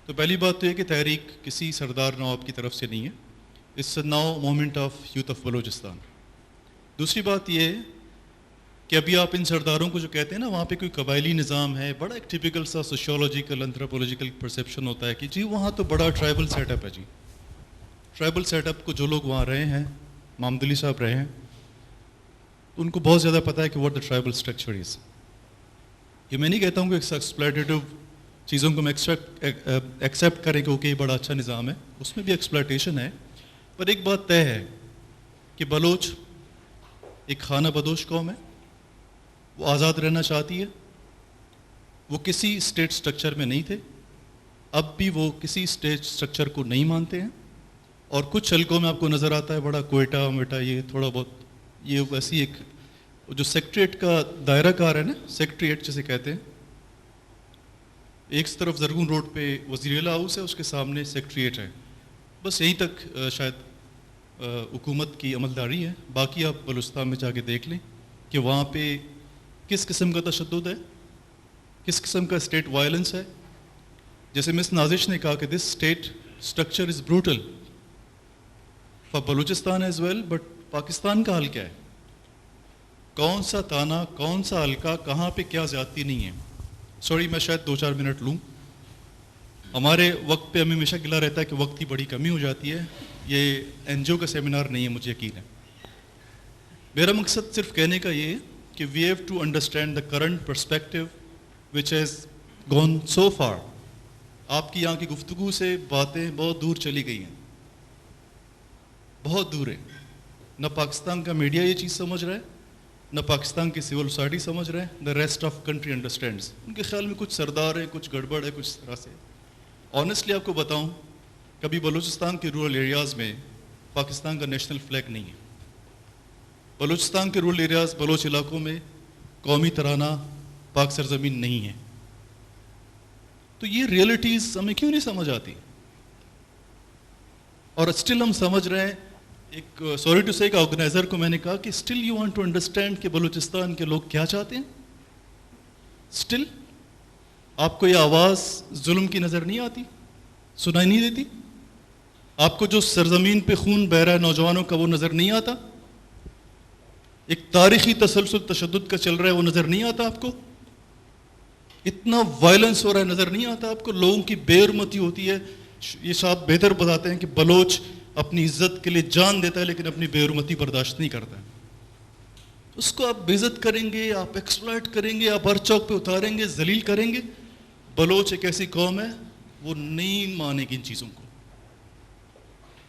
تو پہلی بات تو یہ کہ تحریک کسی سردار نواب کی طرف سے نہیں ہے، it's now moment of youth of Balochistan. دوسری بات یہ ہے کہ ابھی آپ ان سرداروں کو جو کہتے ہیں نا وہاں پہ کوئی قبائلی نظام ہے، بڑا ایک ٹیپیکل سا سوشیولوجیکل انتھروپولوجیکل پرسیپشن ہوتا ہے کہ جی وہاں تو بڑا ٹرائبل سیٹ اپ ہے. جی ٹرائبل سیٹ اپ کو جو لوگ وہاں رہے ہیں، محمد علی صاحب رہے ہیں، ان کو بہت زیادہ پتہ ہے کہ what the tribal structure is. یہ میں نہیں کہتا ہوں کہ ایکسپلائٹیو چیزوں کو میں ایکسیپٹ کریں کہ اوکے یہ بڑا اچھا نظام ہے، اس میں بھی ایکسپلائٹیشن ہے. پر ایک بات طے ہے کہ بلوچ ایک خانہ بدوش قوم ہے، وہ آزاد رہنا چاہتی ہے. وہ کسی اسٹیٹ سٹرکچر میں نہیں تھے، اب بھی وہ کسی اسٹیٹ سٹرکچر کو نہیں مانتے ہیں. اور کچھ حلقوں میں آپ کو نظر آتا ہے بڑا کوئٹہ ویٹا، یہ تھوڑا بہت یہ ویسی ایک جو سیکٹریٹ کا دائرہ کار ہے نا، سیکٹریٹ جسے کہتے ہیں. ایک طرف زرگون روڈ پہ وزیر اعلیٰ ہاؤس ہے، اس کے سامنے سیکٹریٹ ہے، بس یہیں تک شاید حکومت کی عملداری ہے. باقی آپ بلوچستان میں جا کے دیکھ لیں کہ وہاں پہ کس قسم کا تشدد ہے، کس قسم کا اسٹیٹ وائلنس ہے. جیسے مس نازش نے کہا کہ this state structure is brutal for Balochistan as well, but Pakistan کا حل کیا ہے؟ کون سا تانا، کون سا حلقہ، کہاں پہ کیا زیادتی نہیں ہے. سوری میں شاید 2-4 منٹ لوں. ہمارے وقت پہ ہمیں ہمیشہ گلا رہتا ہے کہ وقت کی بڑی کمی ہو جاتی ہے. یہ این جی او کا سیمینار نہیں ہے، مجھے یقین ہے. میرا مقصد صرف کہنے کا یہ ہے کہ we have to understand the current perspective which has gone so far. آپ کی یہاں کی گفتگو سے باتیں بہت دور چلی گئی ہیں، بہت دور ہے. نہ پاکستان کا میڈیا یہ چیز سمجھ رہا ہے، نہ پاکستان کی سول سوسائٹی سمجھ رہے ہیں. The rest of country understands. ان کے خیال میں کچھ سردار ہے، کچھ گڑبڑ ہے، کچھ طرح سے. آنیسٹلی آپ کو بتاؤں، کبھی بلوچستان کے رورل ایریاز میں پاکستان کا نیشنل فلیگ نہیں ہے. بلوچستان کے رورل ایریاز، بلوچ علاقوں میں قومی ترانہ پاک سرزمین نہیں ہے. تو یہ ریئلٹیز ہمیں کیوں نہیں سمجھ آتی؟ اور اسٹل ہم سمجھ رہے ہیں ایک سوری ٹو سے ایک آرگنائزر کو میں نے کہا کہ still you want to understand کہ بلوچستان کے لوگ کیا چاہتے ہیں. اسٹل آپ کو یہ آواز ظلم کی نظر نہیں آتی, سنائی نہیں دیتی؟ آپ کو جو سرزمین پہ خون بہ رہا ہے نوجوانوں کا وہ نظر نہیں آتا؟ ایک تاریخی تسلسل تشدد کا چل رہا ہے وہ نظر نہیں آتا آپ کو؟ اتنا وائلنس ہو رہا ہے نظر نہیں آتا آپ کو؟ لوگوں کی بے حرمتی ہوتی ہے. یہ صاحب بہتر بتاتے ہیں کہ بلوچ اپنی عزت کے لیے جان دیتا ہے لیکن اپنی بے حرمتی برداشت نہیں کرتا ہے. اس کو آپ بے عزت کریں گے, آپ ایکسپلائٹ کریں گے, آپ ہر چوک پہ اتاریں گے, ذلیل کریں گے. بلوچ ایک ایسی قوم ہے وہ نہیں مانے گی ان چیزوں کو,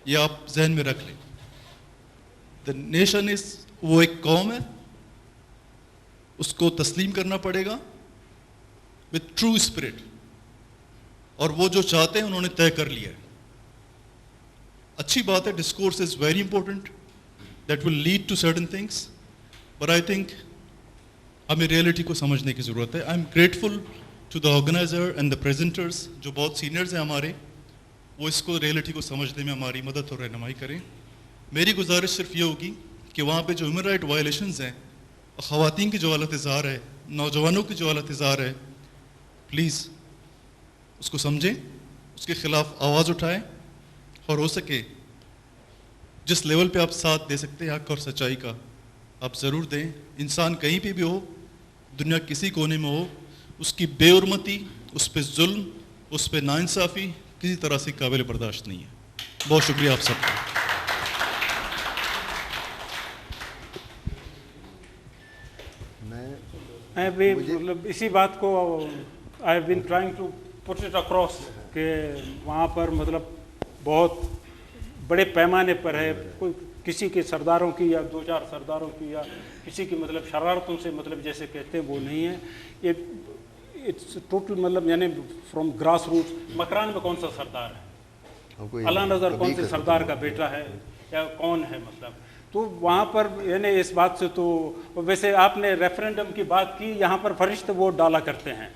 یہ آپ ذہن میں رکھ لیں. دا نیشن از, وہ ایک قوم ہے, اس کو تسلیم کرنا پڑے گا وتھ ٹرو اسپرٹ, اور وہ جو چاہتے ہیں انہوں نے طے کر لیا ہے. اچھی بات ہے, discourse is very important, that will lead to certain things, but I think ہمیں ریئلٹی کو سمجھنے کی ضرورت ہے. I am grateful to the organiser and the presenters جو بہت سینئرز ہیں ہمارے, وہ اس کو ریئلٹی کو سمجھنے میں ہماری مدد اور رہنمائی کریں. میری گزارش صرف یہ ہوگی کہ وہاں پہ جو ہیومن رائٹ وائلیشنز ہیں, خواتین کی جو حالت اظہار ہے, نوجوانوں کی جو حالت اظہار ہے, پلیز اس کو سمجھیں, اس کے خلاف آواز اٹھائیں, اور ہو سکے جس لیول پہ آپ ساتھ دے سکتے ہیں حق اور سچائی کا آپ ضرور دیں. انسان کہیں پہ بھی ہو, دنیا کسی کونے میں ہو, اس کی بے حرمتی, اس پہ ظلم, اس پہ ناانصافی کسی طرح سے قابل برداشت نہیں ہے. بہت شکریہ آپ سب کا. میں بھی مطلب اسی بات کو I have been trying to put it across کہ وہاں پر مطلب بہت بڑے پیمانے پر ہے, کوئی کسی کے سرداروں کی یا 2-4 سرداروں کی یا کسی کی مطلب شرارتوں سے مطلب جیسے کہتے ہیں وہ نہیں ہے. یہ اٹس ٹوٹل مطلب یعنی فرام گراس روٹس. مکران میں کون سا سردار ہے؟ اللہ نظر کون سے سردار کا بیٹا ہے یا کون ہے مطلب؟ تو وہاں پر یعنی اس بات سے تو ویسے آپ نے ریفرینڈم کی بات کی, یہاں پر فرشتے ووٹ ڈالا کرتے ہیں,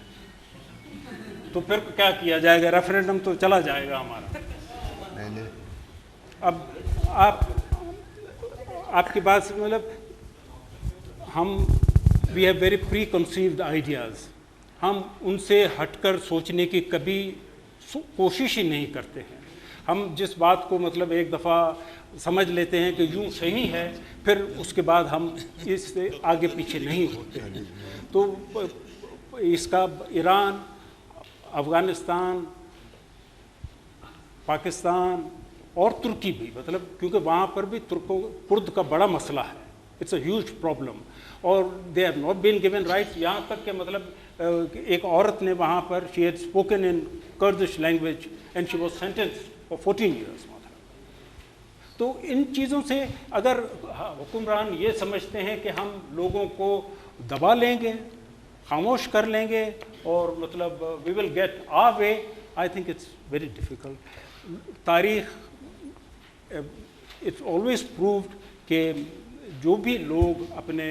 تو پھر کیا کیا جائے گا؟ ریفرینڈم تو چلا جائے گا ہمارا. اب آپ کی بات سے مطلب ہم we have very preconceived ideas, ہم ان سے ہٹ کر سوچنے کی کبھی کوشش ہی نہیں کرتے ہیں. ہم جس بات کو مطلب ایک دفعہ سمجھ لیتے ہیں کہ یوں صحیح ہے, پھر اس کے بعد ہم اس سے آگے پیچھے نہیں ہوتے ہیں. تو اس کا ایران, افغانستان, پاکستان اور ترکی بھی مطلب کیونکہ وہاں پر بھی کرد کا بڑا مسئلہ ہے, اٹس اے ہیوج پرابلم, اور they have not been given rights. یہاں تک کہ مطلب ایک عورت نے وہاں پر she had spoken in Kurdish language and she was sentenced for 14 years. تو ان چیزوں سے اگر حکمران یہ سمجھتے ہیں کہ ہم لوگوں کو دبا لیں گے, خاموش کر لیں گے اور مطلب we will get our way, I think it's very difficult. تاریخ اٹس آلویز پرووڈ کہ جو بھی لوگ اپنے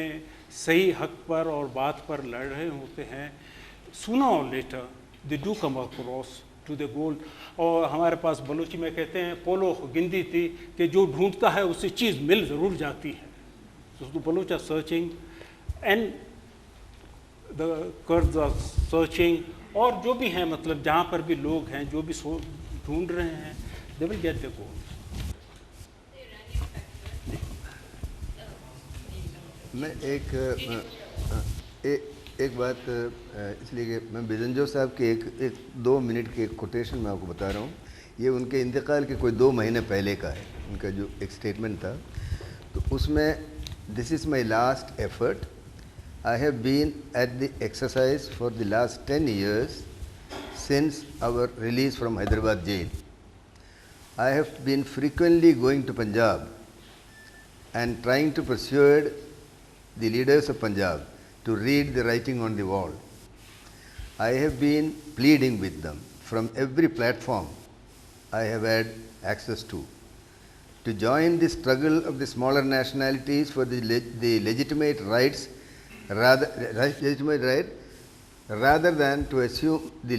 صحیح حق پر اور بات پر لڑ رہے ہوتے ہیں, sooner or later they do come across to the goal. اور ہمارے پاس بلوچی میں کہتے ہیں پولو گندی تھی کہ جو ڈھونڈتا ہے اسے چیز مل ضرور جاتی ہے. تو Baloch are searching and the Kurd are searching, اور جو بھی ہیں مطلب جہاں پر بھی لوگ ہیں جو بھی ڈھونڈ رہے ہیں, دے ول گیٹ دا گول. میں ایک بات اس لیے کہ میں بزنجو صاحب کے ایک 2 منٹ کے ایک کوٹیشن میں آپ کو بتا رہا ہوں. یہ ان کے انتقال کے کوئی 2 مہینے پہلے کا ہے. ان کا جو ایک اسٹیٹمنٹ تھا تو اس میں this is my last effort. I have been at the exercise for the last 10 years since our release from Hyderabad jail. I have been frequently going to Punjab and trying to persuade the leaders of Punjab to read the writing on the wall. I have been pleading with them from every platform I have had access to join the struggle of the smaller nationalities for the legitimate rights, rather than to assume the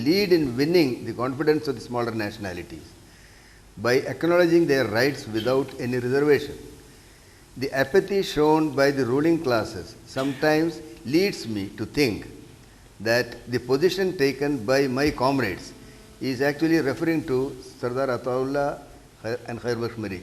lead, in winning the confidence of the smaller nationalities. by acknowledging their rights without any reservation. The apathy shown by the ruling classes sometimes leads me to think that the position taken by my comrades is actually referring to Sardar Ataullah and Khair Bakhsh Mari.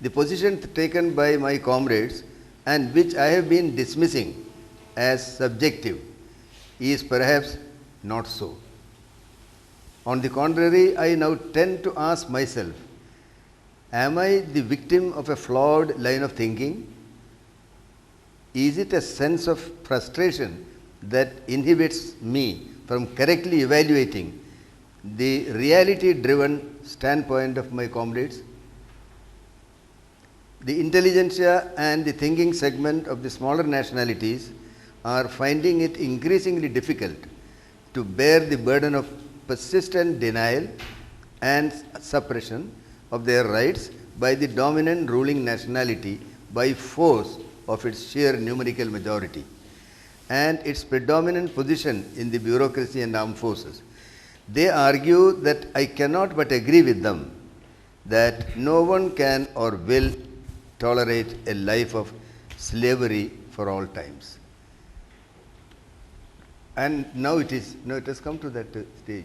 The position taken by my comrades and which I have been dismissing as subjective is perhaps not so. On the contrary, I now tend to ask myself, am I the victim of a flawed line of thinking? Is it a sense of frustration that inhibits me from correctly evaluating the reality-driven standpoint of my comrades? The intelligentsia and the thinking segment of the smaller nationalities are finding it increasingly difficult to bear the burden of persistent denial and suppression of their rights by the dominant ruling nationality by force of its sheer numerical majority and its predominant position in the bureaucracy and armed forces. They argue that I cannot but agree with them that no one can or will tolerate a life of slavery for all times. And now it has come to that stage.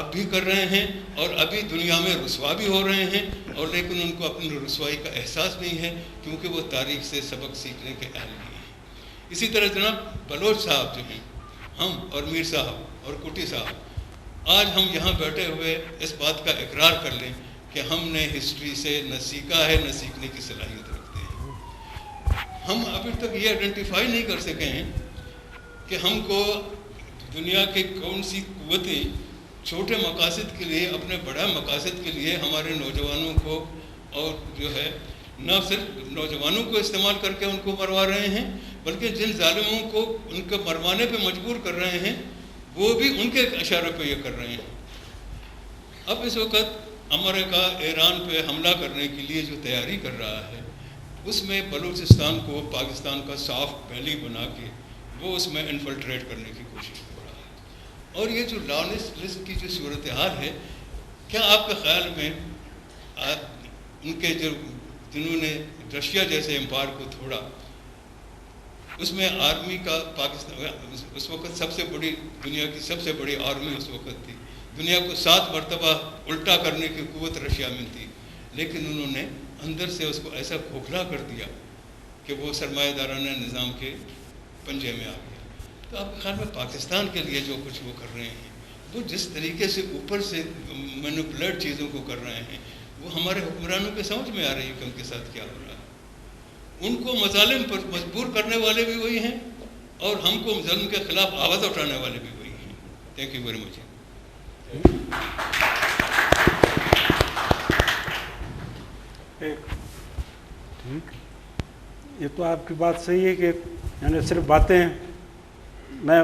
اب بھی کر رہے ہیں اور ابھی دنیا میں رسوا بھی ہو رہے ہیں، اور لیکن ان کو اپنی رسوائی کا احساس نہیں ہے کیونکہ وہ تاریخ سے سبق سیکھنے کے اہل نہیں ہیں۔ اسی طرح جناب بلوچ صاحب جو ہیں، ہم اور میر صاحب اور کوٹی صاحب، آج ہم یہاں بیٹھے ہوئے اس بات کا اقرار کر لیں کہ ہم نے ہسٹری سے نہ سیکھا ہے نہ سیکھنے کی صلاحیت رکھتے ہیں۔ ہم ابھی تک یہ آئیڈینٹیفائی نہیں کر سکے ہیں کہ ہم کو دنیا کی کون سی قوتیں چھوٹے مقاصد کے لیے، اپنے بڑا مقاصد کے لیے ہمارے نوجوانوں کو، اور جو ہے نہ صرف نوجوانوں کو استعمال کر کے ان کو مروا رہے ہیں، بلکہ جن ظالموں کو ان کے مروانے پہ مجبور کر رہے ہیں وہ بھی ان کے اشارے پہ یہ کر رہے ہیں۔ اب اس وقت امریکہ ایران پہ حملہ کرنے کے لیے جو تیاری کر رہا ہے، اس میں بلوچستان کو پاکستان کا سافٹ بیلی بنا کے وہ اس میں انفلٹریٹ کرنے کی کوشش کر رہا ہے۔ اور یہ جو لاسٹ کی جو صورتحال ہے، کیا آپ کے خیال میں ان کے جنہوں نے رشیا جیسے امپائر کو توڑا، اس میں آرمی کا پاکستان اس وقت سب سے بڑی، دنیا کی سب سے بڑی آرمی اس وقت تھی، دنیا کو 7 مرتبہ الٹا کرنے کی قوت رشیا میں تھی، لیکن انہوں نے اندر سے اس کو ایسا کھوکھلا کر دیا کہ وہ سرمایہ دارانہ نظام کے پنجے میں آ گیا۔ تو آپ کے خیال میں پاکستان کے لیے جو کچھ وہ کر رہے ہیں، وہ جس طریقے سے اوپر سے مینوپولیٹ چیزوں کو کر رہے ہیں، وہ ہمارے حکمرانوں کے سمجھ میں آ رہی ہے کہ ان کے ساتھ کیا ہو رہا ہے۔ ان کو مظالم پر مجبور کرنے والے بھی وہی ہیں اور ہم کو ظلم کے خلاف آواز اٹھانے والے بھی وہی ہیں۔ تھینک یو ویری مچ۔ ٹھیک، یہ تو آپ کی بات صحیح ہے کہ یعنی صرف باتیں، میں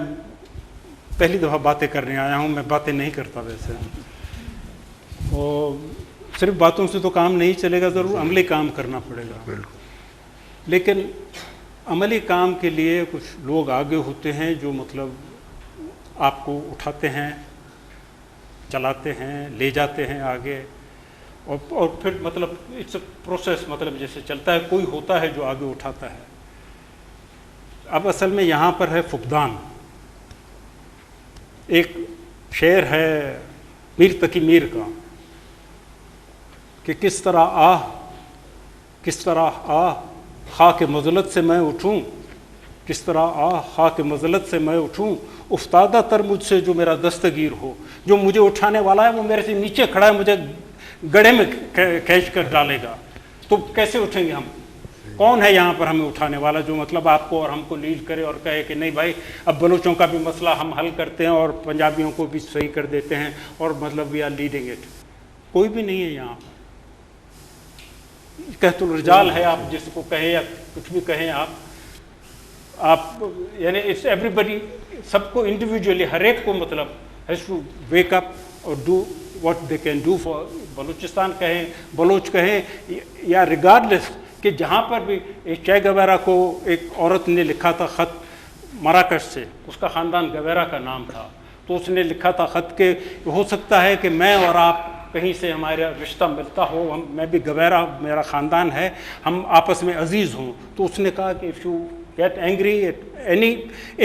پہلی دفعہ باتیں کرنے آیا ہوں، میں باتیں نہیں کرتا ویسے، اور صرف باتوں سے تو کام نہیں چلے گا، ضرور عملی کام کرنا پڑے گا۔ لیکن عملی کام کے لیے کچھ لوگ آگے ہوتے ہیں جو مطلب آپ کو اٹھاتے ہیں، چلاتے ہیں، لے جاتے ہیں آگے، اور پھر مطلب اٹس اے پروسیس، مطلب جیسے چلتا ہے، کوئی ہوتا ہے جو آگے اٹھاتا ہے۔ اب اصل میں یہاں پر ہے فقدان۔ ایک شعر ہے میر تقی میر کا کہ کس طرح آہ خاک مذلت سے میں اٹھوں، کس طرح آہ خاک مذلت سے میں اٹھوں، افتادہ تر مجھ سے جو میرا دستگیر ہو، جو مجھے اٹھانے والا ہے وہ میرے سے نیچے کھڑا ہے، مجھے گڑھے میں کھینچ کر ڈالے گا، تو کیسے اٹھیں گے ہم؟ کون ہے یہاں پر ہمیں اٹھانے والا جو مطلب آپ کو اور ہم کو لیڈ کرے اور کہے کہ نہیں بھائی اب بلوچوں کا بھی مسئلہ ہم حل کرتے ہیں اور پنجابیوں کو بھی صحیح کر دیتے ہیں اور مطلب وی آر لیڈنگ اٹ؟ کوئی بھی نہیں ہے یہاں پر۔ کہت الرجال ہے، آپ جس کو کہیں یا کچھ بھی کہیں آپ یعنی اٹس ایوری بڈی، سب کو انڈیویجولی، ہر ایک کو مطلب ہیز ٹو ویک اپ اور do what they can do for Balochistan کہیں، بلوچ کہیں، یا ریگارڈلیس کہ جہاں پر بھی چے گویرا کو ایک عورت نے لکھا تھا خط مراکش سے، اس کا خاندان گویرا کا نام تھا، تو اس نے لکھا تھا خط کہ ہو سکتا ہے کہ میں اور آپ کہیں سے ہمارا رشتہ ملتا ہو، میں بھی گویرا میرا خاندان ہے، ہم آپس میں عزیز ہوں۔ تو اس نے کہا کہ if you get angry at any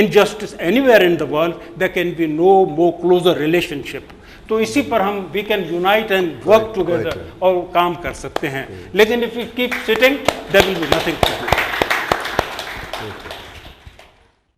injustice anywhere in the world, there can be no more closer relationship۔ تو اسی پر ہم we can unite and work together اور کام کر سکتے ہیں، لیکن if we keep sitting there will be nothing to do۔